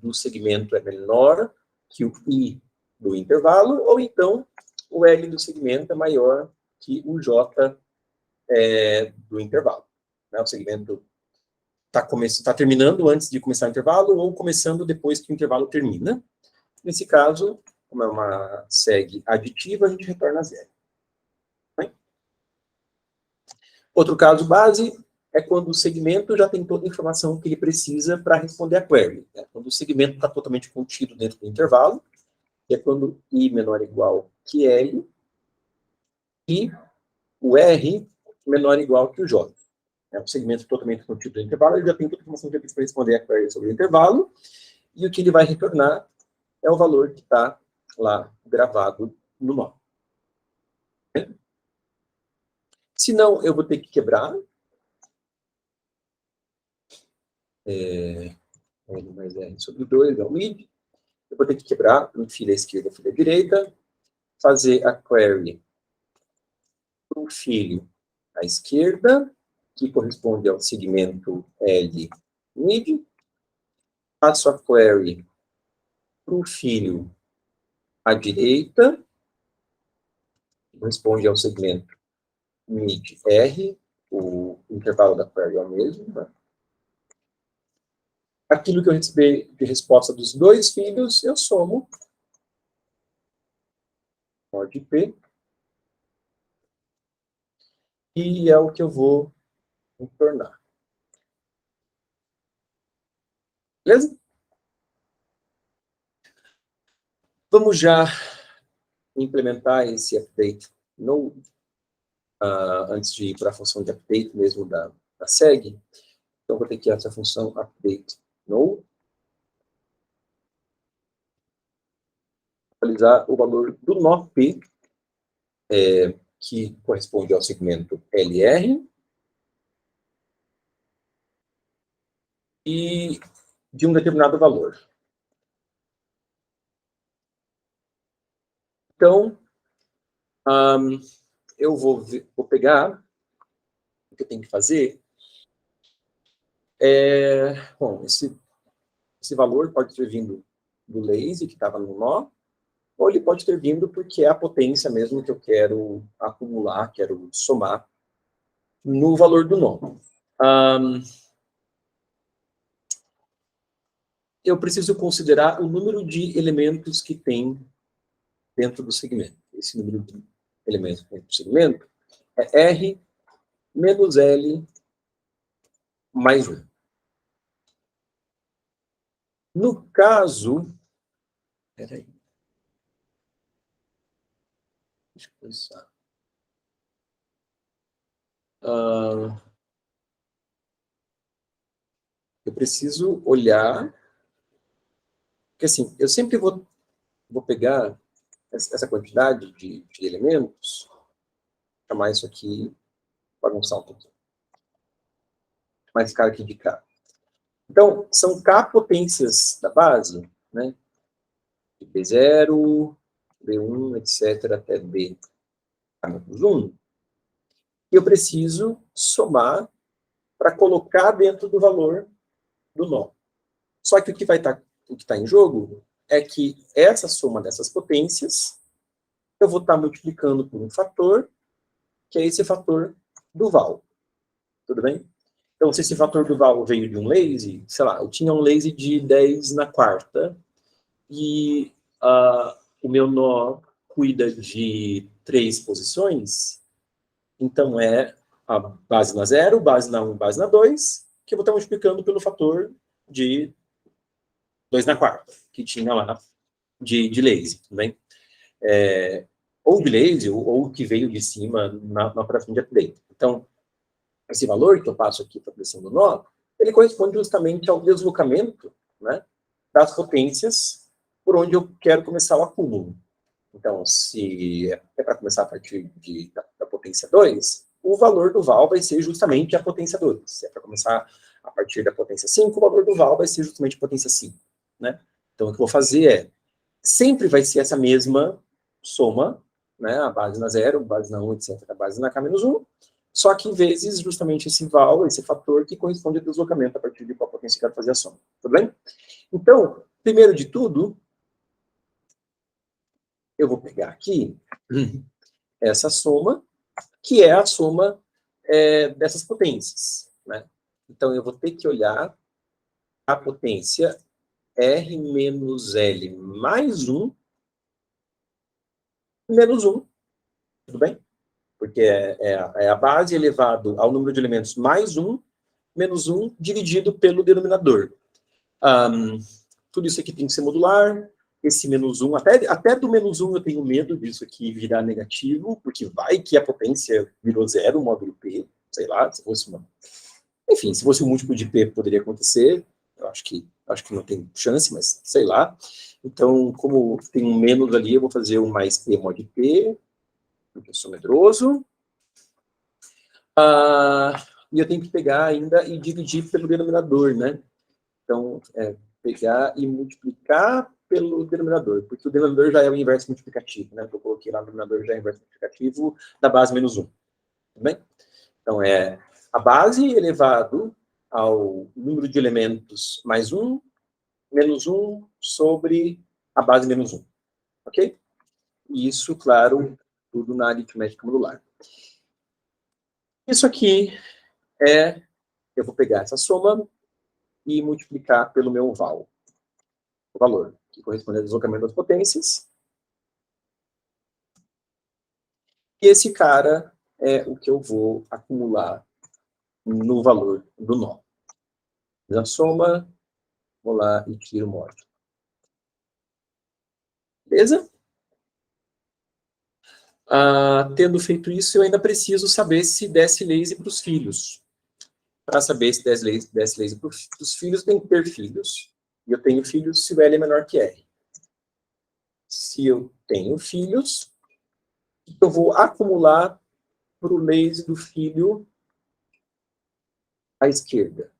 do segmento é menor que o I do intervalo, ou então o L do segmento é maior que o J do intervalo. Né? O segmento está terminando antes de começar o intervalo ou começando depois que o intervalo termina. Nesse caso, como é uma segue aditiva, a gente retorna zero. Né? Outro caso base é quando o segmento já tem toda a informação que ele precisa para responder a query. Né? Quando o segmento está totalmente contido dentro do intervalo, que é quando I menor ou igual que L, e o R menor ou igual que o J. O segmento totalmente contido no intervalo, ele já tem toda a informação que ele precisa para responder a query sobre o intervalo, e o que ele vai retornar é o valor que está lá gravado no nó. Se não, eu vou ter que quebrar. L mais R sobre 2 é o mid. Eu vou ter que quebrar em filha esquerda, filha direita, fazer a query para o filho à esquerda, que corresponde ao segmento L mid. Faço a query para o filho à direita, que corresponde ao segmento mid R, o intervalo da query é o mesmo. Né? Aquilo que eu receber de resposta dos dois filhos, eu somo mod P, e é o que eu vou retornar. Beleza? Vamos já implementar esse update node, antes de ir para a função de update mesmo da seg. Então, vou ter que essa função update node, atualizar o valor do nó P, que corresponde ao segmento LR, e de um determinado valor. Então, eu vou pegar o que eu tenho que fazer. Bom, esse valor pode ter vindo do lazy, que estava no nó, ou ele pode ter vindo porque é a potência mesmo que eu quero acumular, quero somar no valor do nó. Eu preciso considerar o número de elementos que tem dentro do segmento. Esse número de elementos dentro do segmento é R menos L mais 1. No caso... Peraí. Deixa eu pensar. eu preciso olhar, porque assim, eu sempre vou pegar essa quantidade de elementos, chamar isso aqui, bagunçar um pouquinho. Chamar esse cara aqui de K. Então, são K potências da base, né? De B0, B1, etc., até B menos 1. E eu preciso somar para colocar dentro do valor do nó. Só que o que está em jogo é que essa soma dessas potências eu vou estar multiplicando por um fator, que é esse fator duval. Tudo bem? Então, se esse fator duval veio de um lazy, sei lá, eu tinha um lazy de 10 na quarta, e o meu nó cuida de 3 posições, então é a base na 0, base na 1, base na 2, que eu vou estar multiplicando pelo fator de 2 na quarta, que tinha lá de lazy, tudo bem? Ou de lazy, ou que veio de cima na operação de update. Então, esse valor que eu passo aqui para a pressão do nó, ele corresponde justamente ao deslocamento, né, das potências por onde eu quero começar o acúmulo. Então, se é para começar a partir da potência 2, o valor do val vai ser justamente a potência 2. Se é para começar a partir da potência 5, o valor do val vai ser justamente a potência 5. Né? Então, o que eu vou fazer sempre vai ser essa mesma soma, né, a base na 0, base na 1, etc., a base na K-1, só que vezes justamente esse val, esse fator que corresponde ao deslocamento a partir de qual potência eu quero fazer a soma. Tudo bem? Então, primeiro de tudo, eu vou pegar aqui essa soma, que é a soma dessas potências. Né? Então, eu vou ter que olhar a potência R menos L mais 1 menos 1. Tudo bem? Porque é a base elevado ao número de elementos mais 1, menos 1, dividido pelo denominador. Tudo isso aqui tem que ser modular. Esse menos 1, até do menos 1 eu tenho medo disso aqui virar negativo, porque vai que a potência virou 0, módulo P, sei lá, se fosse uma... Enfim, se fosse um múltiplo de P poderia acontecer, eu acho que não tem chance, mas sei lá. Então, como tem um menos ali, eu vou fazer um mais P mod P, porque eu sou medroso. E eu tenho que pegar ainda e dividir pelo denominador, né? Então, pegar e multiplicar pelo denominador, porque o denominador já é o inverso multiplicativo, né? Eu coloquei lá no denominador já é o inverso multiplicativo da base menos 1. Tudo bem? Então, é a base elevado ao número de elementos mais 1, menos 1 sobre a base menos 1. Ok? E isso, claro, tudo na aritmética modular. Isso aqui eu vou pegar essa soma e multiplicar pelo meu val. O valor, que corresponde ao deslocamento das potências. E esse cara é o que eu vou acumular no valor do nó. A soma, vou lá e tiro o módulo. Beleza? Tendo feito isso, eu ainda preciso saber se desce lazy para os filhos. Para saber se desce lazy para os filhos, tem que ter filhos. E eu tenho filhos se o L é menor que R. Se eu tenho filhos, eu vou acumular para o lazy do filho à esquerda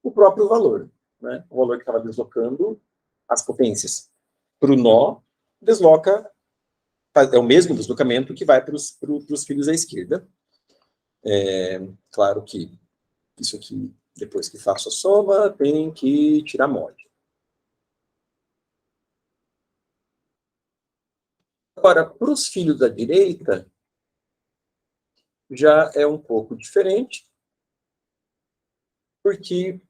o próprio valor. Né? O valor que estava deslocando as potências para o nó, desloca, é o mesmo deslocamento que vai para os filhos à esquerda. Claro que isso aqui, depois que faço a soma, tem que tirar mod. Agora, para os filhos da direita, já é um pouco diferente, porque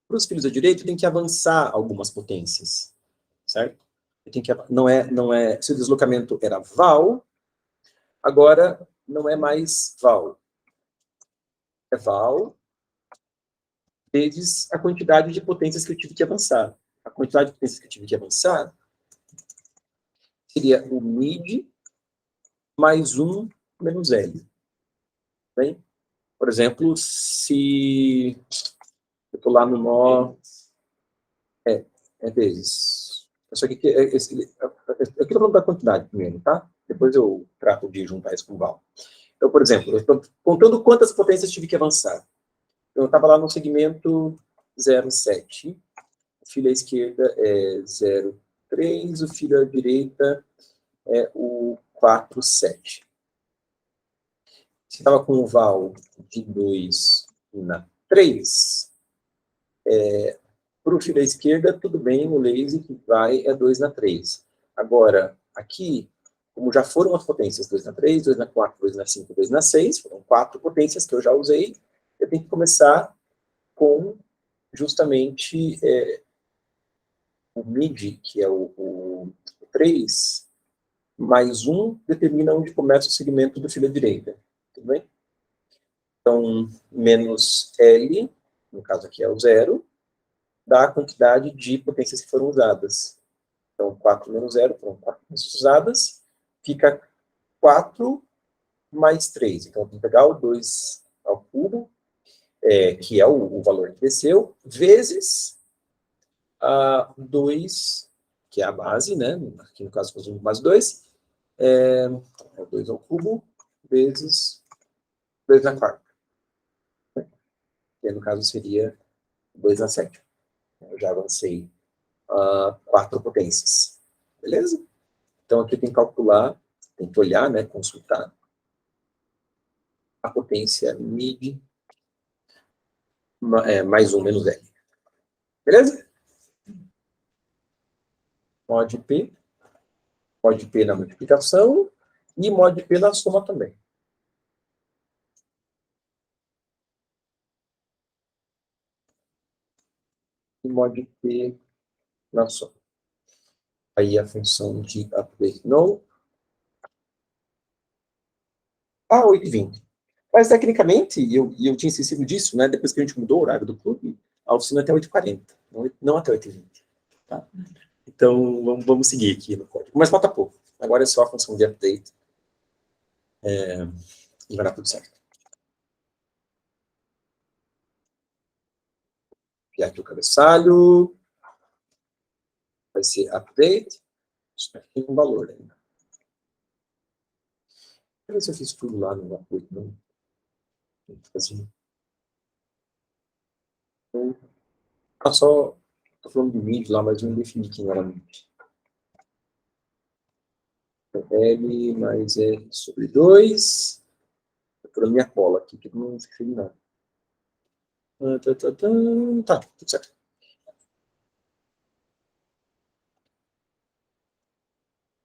para os filhos da direita tem que avançar algumas potências, certo? Não é, se o deslocamento era val, agora não é mais val. É val vezes a quantidade de potências que eu tive que avançar. A quantidade de potências que eu tive que avançar seria o mid mais 1 menos L. Bem? Por exemplo, se eu estou lá no nó... É vezes. Isso aqui, eu estou falando da quantidade primeiro, tá? Depois eu trato de juntar isso com o val. Então, por exemplo, eu estou contando quantas potências tive que avançar. Então, eu estava lá no segmento 0,7. O filo à esquerda é 0,3. O filo à direita é o 4,7. Se estava com o val de 2 na 3, para o filo à esquerda, tudo bem, o lazy que vai é 2 na 3. Agora, aqui, como já foram as potências 2 na 3, 2 na 4, 2 na 5, 2 na 6, foram 4 potências que eu já usei, eu tenho que começar com justamente o mid, que é o 3, mais 1, determina onde começa o segmento do filo à direita. Tudo bem? Então, menos L, no caso aqui é o 0, dá a quantidade de potências que foram usadas. Então, 4 menos 0, foram 4 potências usadas, fica 4 mais 3. Então, eu tenho que pegar o 2 ao cubo, que é o valor que desceu, vezes 2, que é a base, né? Aqui no caso, fazemos mais 2, é 2 ao cubo, vezes 2 na quarta. Que no caso seria 2 na sétima. Eu já avancei 4 potências. Beleza? Então, aqui tem que calcular, tem que olhar, né, consultar a potência mid mais 1 menos L. Beleza? Mod P na multiplicação e mod P na soma também. E mod P na soma. Aí a função de update no. 8h20. Mas, tecnicamente, eu tinha esquecido disso, né? Depois que a gente mudou o horário do clube, a oficina é até 8h40, não até 8h20. Tá? Então, vamos seguir aqui no código. Mas falta pouco. Agora é só a função de update. E vai dar tudo certo. E aqui o cabeçalho. Vai ser update. Espero que tenha um valor ainda. Deixa eu ver se eu fiz tudo lá no update. Não. Assim. Só estou falando de mid lá, mas eu não defini quem era mid. L mais E sobre 2. Por a minha cola aqui, que eu não esqueci de nada. Tá, tudo certo.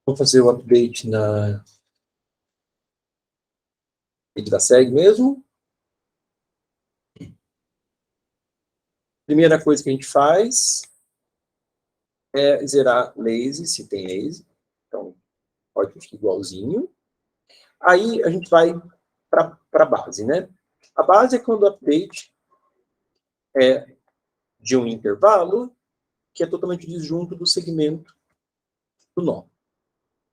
Vou fazer o update na rede da SEG mesmo. Primeira coisa que a gente faz é zerar lazy, se tem lazy. Então, pode ficar igualzinho. Aí a gente vai para a base, né? A base é quando o update é de um intervalo que é totalmente disjunto do segmento do nó.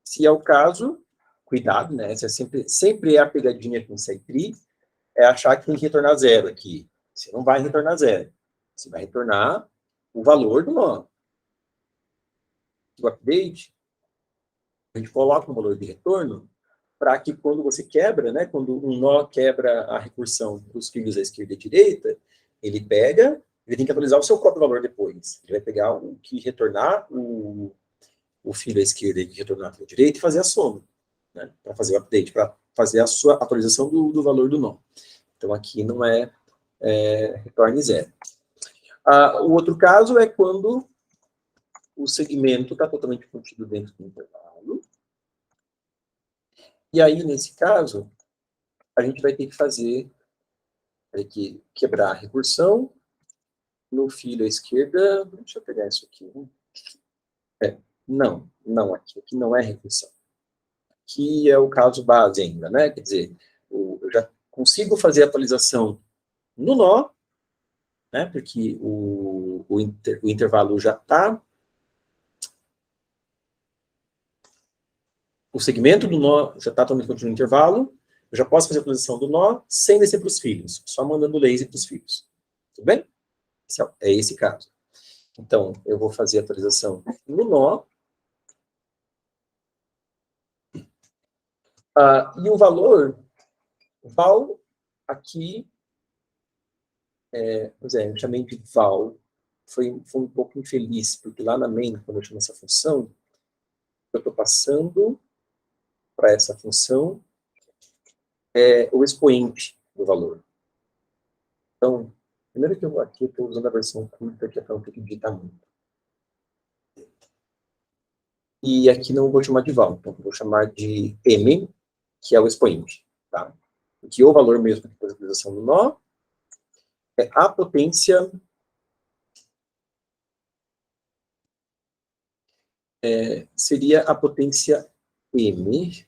Se é o caso, cuidado, né? Essa sempre é a pegadinha com SciTri, é achar que tem que retornar 0 aqui. Você não vai retornar 0. Você vai retornar o valor do nó. O update, a gente coloca um valor de retorno para que quando você quebra, né, quando um nó quebra a recursão dos filos à esquerda e à direita, ele tem que atualizar o seu próprio valor depois. Ele vai pegar o que retornar o filo à esquerda e que retornar o à direita e fazer a soma, né, para fazer o update, para fazer a sua atualização do valor do nó. Então, aqui não retorne 0. O outro caso é quando o segmento está totalmente contido dentro do intervalo. E aí, nesse caso, a gente vai ter que quebrar a recursão no filo à esquerda. Deixa eu pegar isso aqui. Não, aqui não é recursão. Aqui é o caso base ainda, né? Quer dizer, eu já consigo fazer a atualização no nó, né? Porque o intervalo já está. O segmento do nó já está totalmente contido no intervalo, Eu já posso fazer a atualização do nó sem descer para os filhos, só mandando laser para os filhos. Tudo bem? É esse caso. Então, eu vou fazer a atualização no nó. E o valor, val, aqui, eu chamei de val, foi um pouco infeliz, porque lá na main, quando eu chamo essa função, eu estou passando para essa função o expoente do valor. Então, primeiro que eu vou aqui, estou usando a versão curta, que é para não ter que digitar muito. E aqui não vou chamar de val, então vou chamar de m, que é o expoente. Tá? Porque o valor mesmo da atualização do nó é a potência seria a potência m,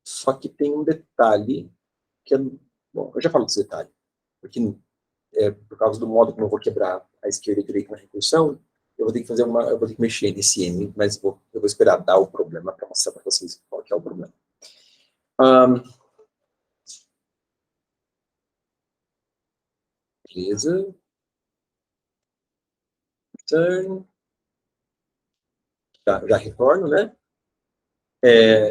só que tem um detalhe que bom, eu já falo desse detalhe, porque por causa do modo como eu vou quebrar a esquerda e a direita na recursão, eu vou ter que eu vou ter que mexer nesse m, mas eu vou esperar dar o problema para mostrar para vocês qual que é o problema. Beleza. Return. Já retorno, né?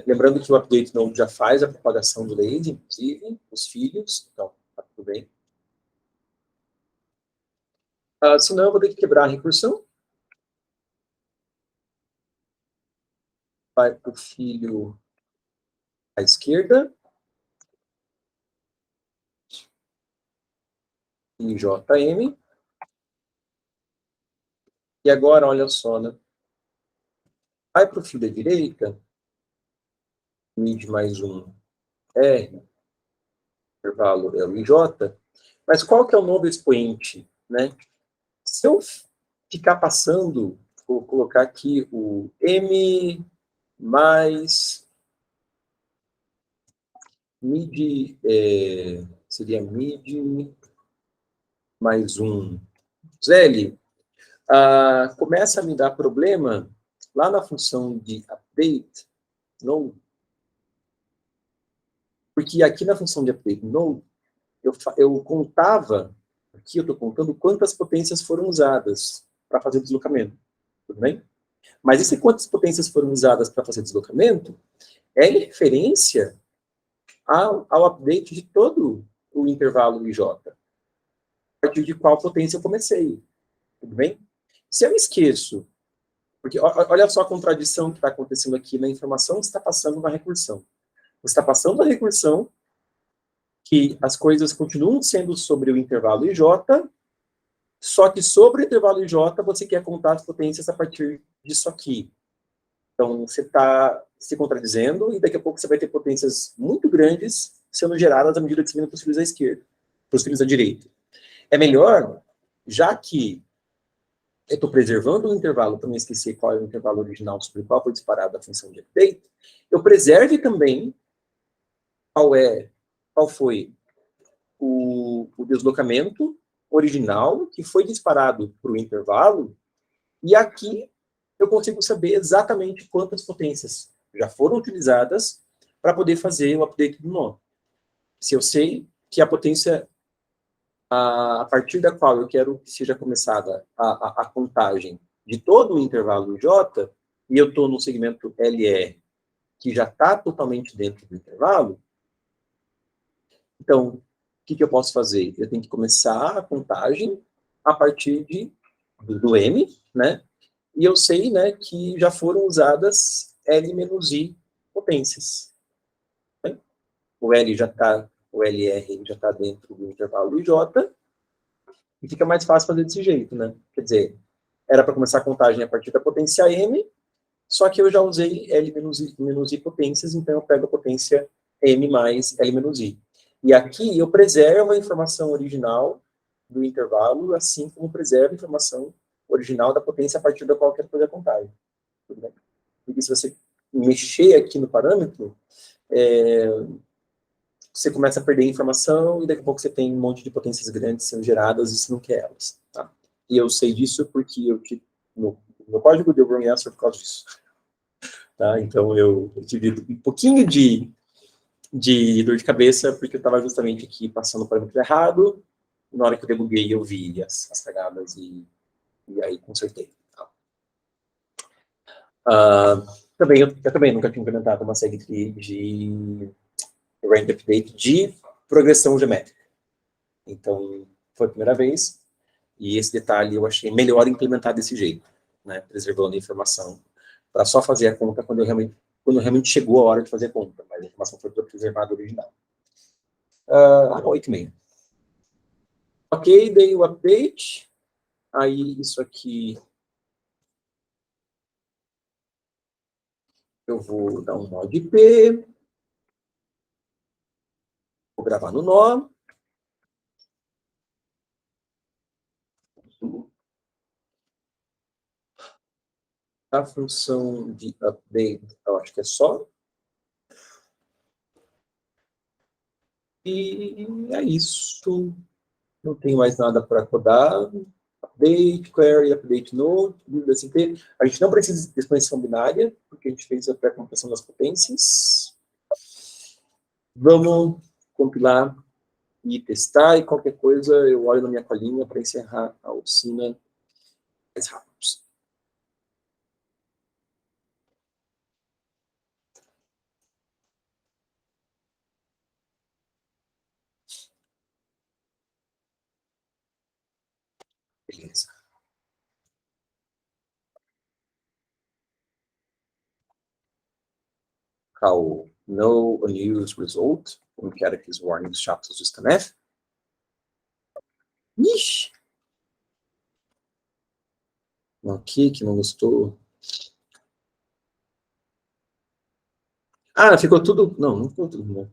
Lembrando que o update node já faz a propagação do laser, inclusive, os filhos, então tá tudo bem. Senão eu vou ter que quebrar a recursão. Vai para o filho à esquerda. E JM. E agora, olha só, né? Vai para o filho da direita. Mid mais um R. Intervalo LJ. Mas qual que é o novo expoente, né? Se eu ficar passando, vou colocar aqui o M mais mid, seria mid mais um ZL, começa a me dar problema lá na função de update node, porque aqui na função de update node, eu contava, aqui eu estou contando quantas potências foram usadas para fazer deslocamento, tudo bem? Mas esse quantas potências foram usadas para fazer deslocamento é em referência ao update de todo o intervalo IJ, a partir de qual potência eu comecei, tudo bem? Se eu esqueço, porque olha só a contradição que está acontecendo aqui na informação que está passando na recursão. Você está passando na recursão que as coisas continuam sendo sobre o intervalo IJ, só que sobre o intervalo IJ você quer contar as potências a partir disso aqui. Então, você está se contradizendo e daqui a pouco você vai ter potências muito grandes sendo geradas à medida que você vem para os filhos à esquerda, para os filhos à direita. É melhor, já que eu estou preservando o intervalo para não esquecer qual é o intervalo original sobre o qual foi disparada a função de update, eu preserve também qual foi o deslocamento original que foi disparado para o intervalo, e aqui eu consigo saber exatamente quantas potências já foram utilizadas para poder fazer o update do nó. Se eu sei que a potência a partir da qual eu quero que seja começada a contagem de todo o intervalo J, e eu estou no segmento LR, que já está totalmente dentro do intervalo, então, o que eu posso fazer? Eu tenho que começar a contagem a partir do M, né? E eu sei, né, que já foram usadas L menos I potências. Né? O LR já está dentro do intervalo IJ, e fica mais fácil fazer desse jeito, né? Quer dizer, era para começar a contagem a partir da potência M, só que eu já usei L menos I potências, então eu pego a potência M mais L menos I. E aqui eu preservo a informação original do intervalo, assim como preservo a informação original da potência a partir da qual eu quero fazer a contagem. Tudo bem? Porque se você mexer aqui no parâmetro, você começa a perder informação e daqui a pouco você tem um monte de potências grandes sendo geradas e você não quer elas. Tá? E eu sei disso porque no código deu wrong answer por causa disso. Tá? Então eu tive um pouquinho de de dor de cabeça, porque eu estava justamente aqui passando o parâmetro errado. Na hora que eu debuguei, eu vi as cagadas e aí consertei. Eu também nunca tinha implementado uma segue de range update de progressão geométrica. Então, foi a primeira vez. E esse detalhe eu achei melhor implementar desse jeito, né? Preservando a informação, para só fazer a conta quando realmente chegou a hora de fazer a conta, mas a informação foi toda preservada original. 8h30. Ok, dei o update. Aí, isso aqui eu vou dar um nó de IP. Vou gravar no nó. A função de update, eu acho que é só. E é isso. Não tem mais nada para codar. Update, query, update node, assim, a gente não precisa de expansão binária, porque a gente fez a pré-computação das potências. Vamos compilar e testar, e qualquer coisa eu olho na minha colinha para encerrar a oficina mais rápido. Beleza. Call no unused result, não quero que os warnings chatos do scanf. Ixi! Aqui que não gostou. Ah, ficou tudo. Não, não ficou tudo bom.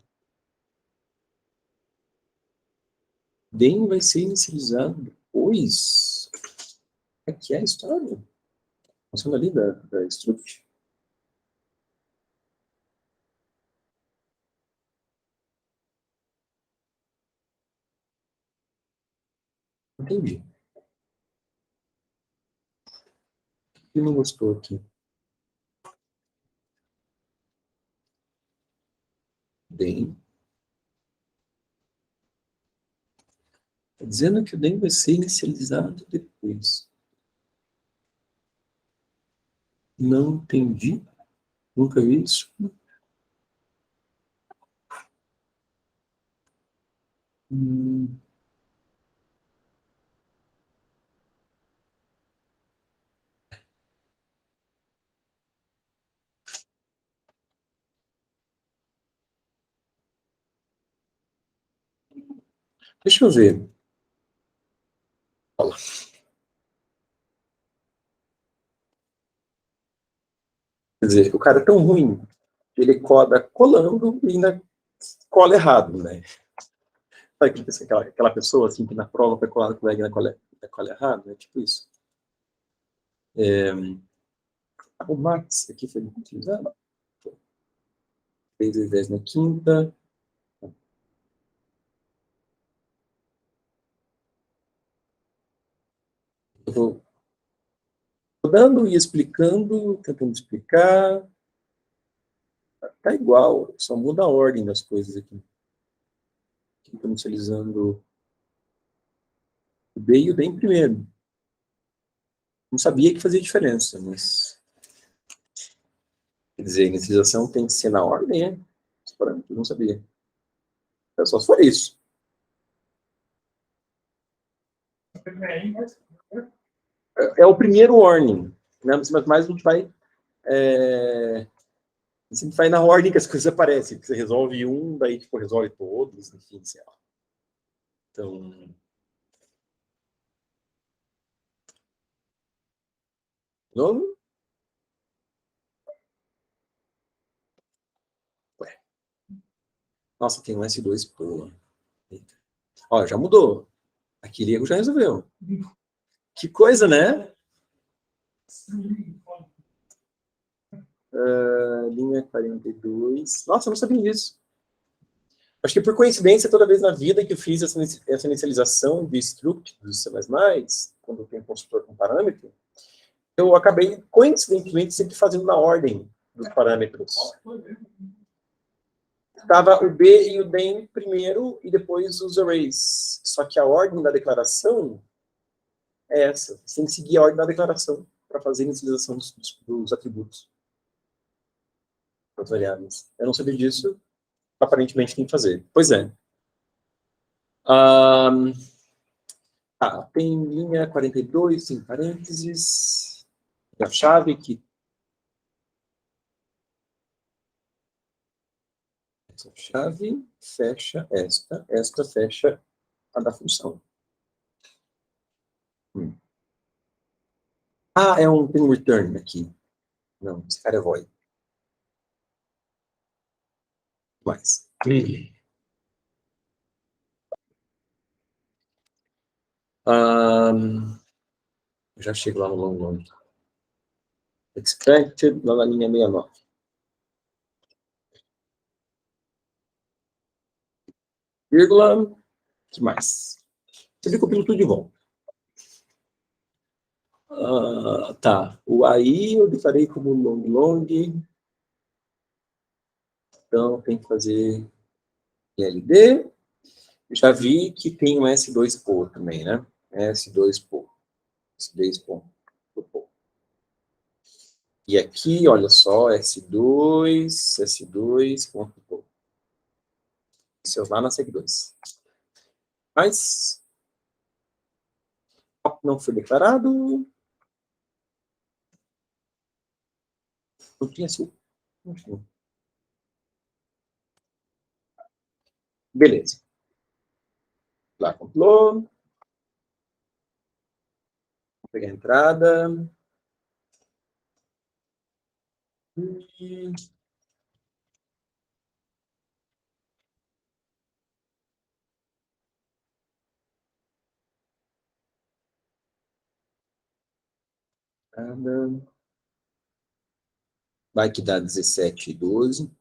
DEM vai ser inicializado depois. Aqui é a história. Funciona ali da struct. Entendi. O que não gostou aqui? DEM. Está dizendo que o DEM vai ser inicializado depois. Não entendi. Nunca vi isso. Deixa eu ver. Olha lá. Quer dizer, o cara é tão ruim que ele coda colando e ainda cola errado, né? Sabe aquela pessoa assim que na prova foi colada com o na cola errado? É tipo isso. O Max aqui foi utilizado. 3 vezes 10 na quinta. Eu vou dando e explicando, tentando explicar. Tá igual, só muda a ordem das coisas aqui. Estamos utilizando o D e o D em primeiro. Não sabia que fazia diferença, mas... Quer dizer, a inicialização tem que ser na ordem, né? Os parâmetros, não sabia. É só se for isso. É o primeiro warning, né? Mas a gente vai... sempre vai na ordem que as coisas aparecem. Você resolve um, daí tipo, resolve todos, enfim, sei lá. Então... Não? Ué. Nossa, tem um S2, pô. Ó, já mudou. Aqui Lego já resolveu. Que coisa, né? Linha 42. Nossa, eu não sabia disso. Acho que por coincidência, toda vez na vida que eu fiz essa inicialização de struct do C++, quando eu tenho construtor com parâmetro, eu acabei, coincidentemente, sempre fazendo na ordem dos parâmetros. Estava o be e o then primeiro e depois os arrays. Só que a ordem da declaração é essa. Você tem que seguir a ordem da declaração para fazer a inicialização dos atributos. Das variáveis. Eu não sabia disso. Aparentemente tem que fazer. Pois é. Tem linha 42, tem parênteses. A chave que... Essa chave fecha esta fecha a da função. Tem um return aqui. Não, esse cara é void. Mais. Já chego lá no long. Expected, lá na linha 69. Vírgula, que mais? Você viu que eu pinto tudo de volta. O AI eu declarei como long. Então, tem que fazer LD. Já vi que tem um S2PO também, né? S2PO. S2PO. E aqui, olha só, S2.PO. Isso lá na SEG2. Mas, não foi declarado. Não tinha sido. Enfim. Beleza. Lá compilou. Vou pegar a entrada. Vai que dá 17 e 12.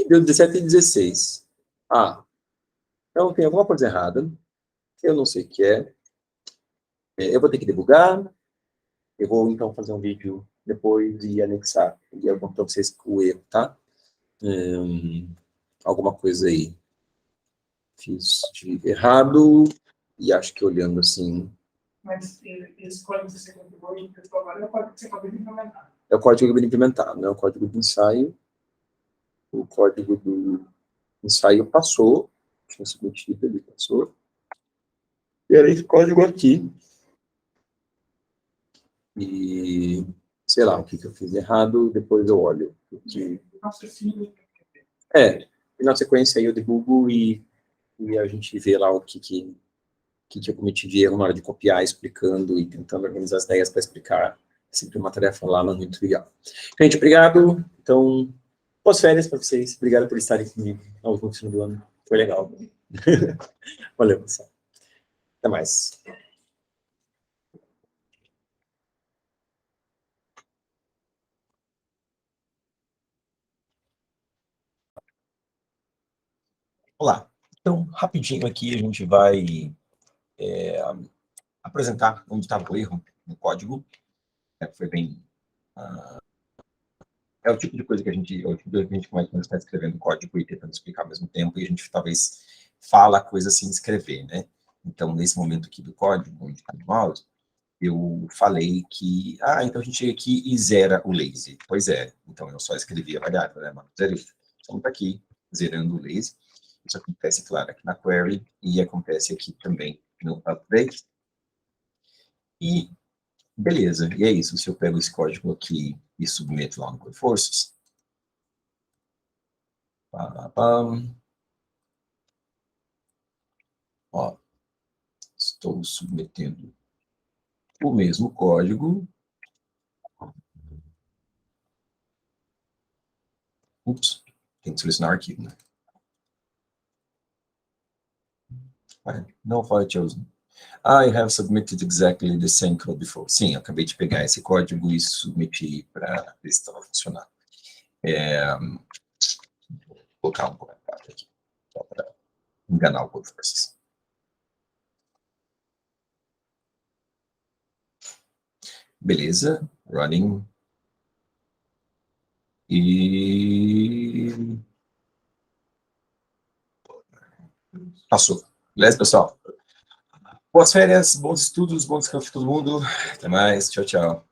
Deu 17 e 16. Então tem alguma coisa errada. Eu não sei o que é. Eu vou ter que debugar. Eu vou, então, fazer um vídeo depois e anexar. E eu vou para vocês o erro, tá? Alguma coisa aí. Fiz de errado. E acho que olhando assim... Mas esse código que você configurou e testou agora é o código que você acabou de implementar. É o código que eu vou implementar, não é o código do ensaio. O código do ensaio passou. Tinha submetido, ele passou. E era esse código aqui. E sei lá o que eu fiz errado, depois eu olho. Porque... E na sequência aí eu debugo e a gente vê lá o que eu cometi de erro na hora de copiar, explicando e tentando organizar as ideias para explicar. É sempre uma tarefa lá, não muito legal. Gente, obrigado. Então, boas férias para vocês. Obrigado por estarem comigo ao último fim do ano. Foi legal. Valeu, pessoal. Até mais. Olá. Então, rapidinho aqui a gente vai apresentar onde estava o erro no código. Foi bem... é o tipo de coisa que a gente começa quando está escrevendo código e tentando explicar ao mesmo tempo, e a gente talvez fala a coisa sem escrever, né? Então, nesse momento aqui do código, onde está no mouse, eu falei que, então a gente chega aqui e zera o lazy. Pois é, então eu só escrevi a variável, né, mano? Zerei. Então está aqui, zerando o lazy. Isso acontece, claro, aqui na query, e acontece aqui também no update. E beleza, e é isso. Se eu pego esse código aqui e submeto lá no Codeforces, estou submetendo o mesmo código. Ups, tem que selecionar o arquivo, né? No file chosen. I have submitted exactly the same code before. Sim, eu acabei de pegar esse código e submeti para ver se estava funcionando. Vou colocar um comentário aqui, só para enganar o Codeforces. Beleza, running. E... Passou. Beleza, pessoal? Boas férias, bons estudos, bom descanso para todo mundo. Até mais, tchau, tchau.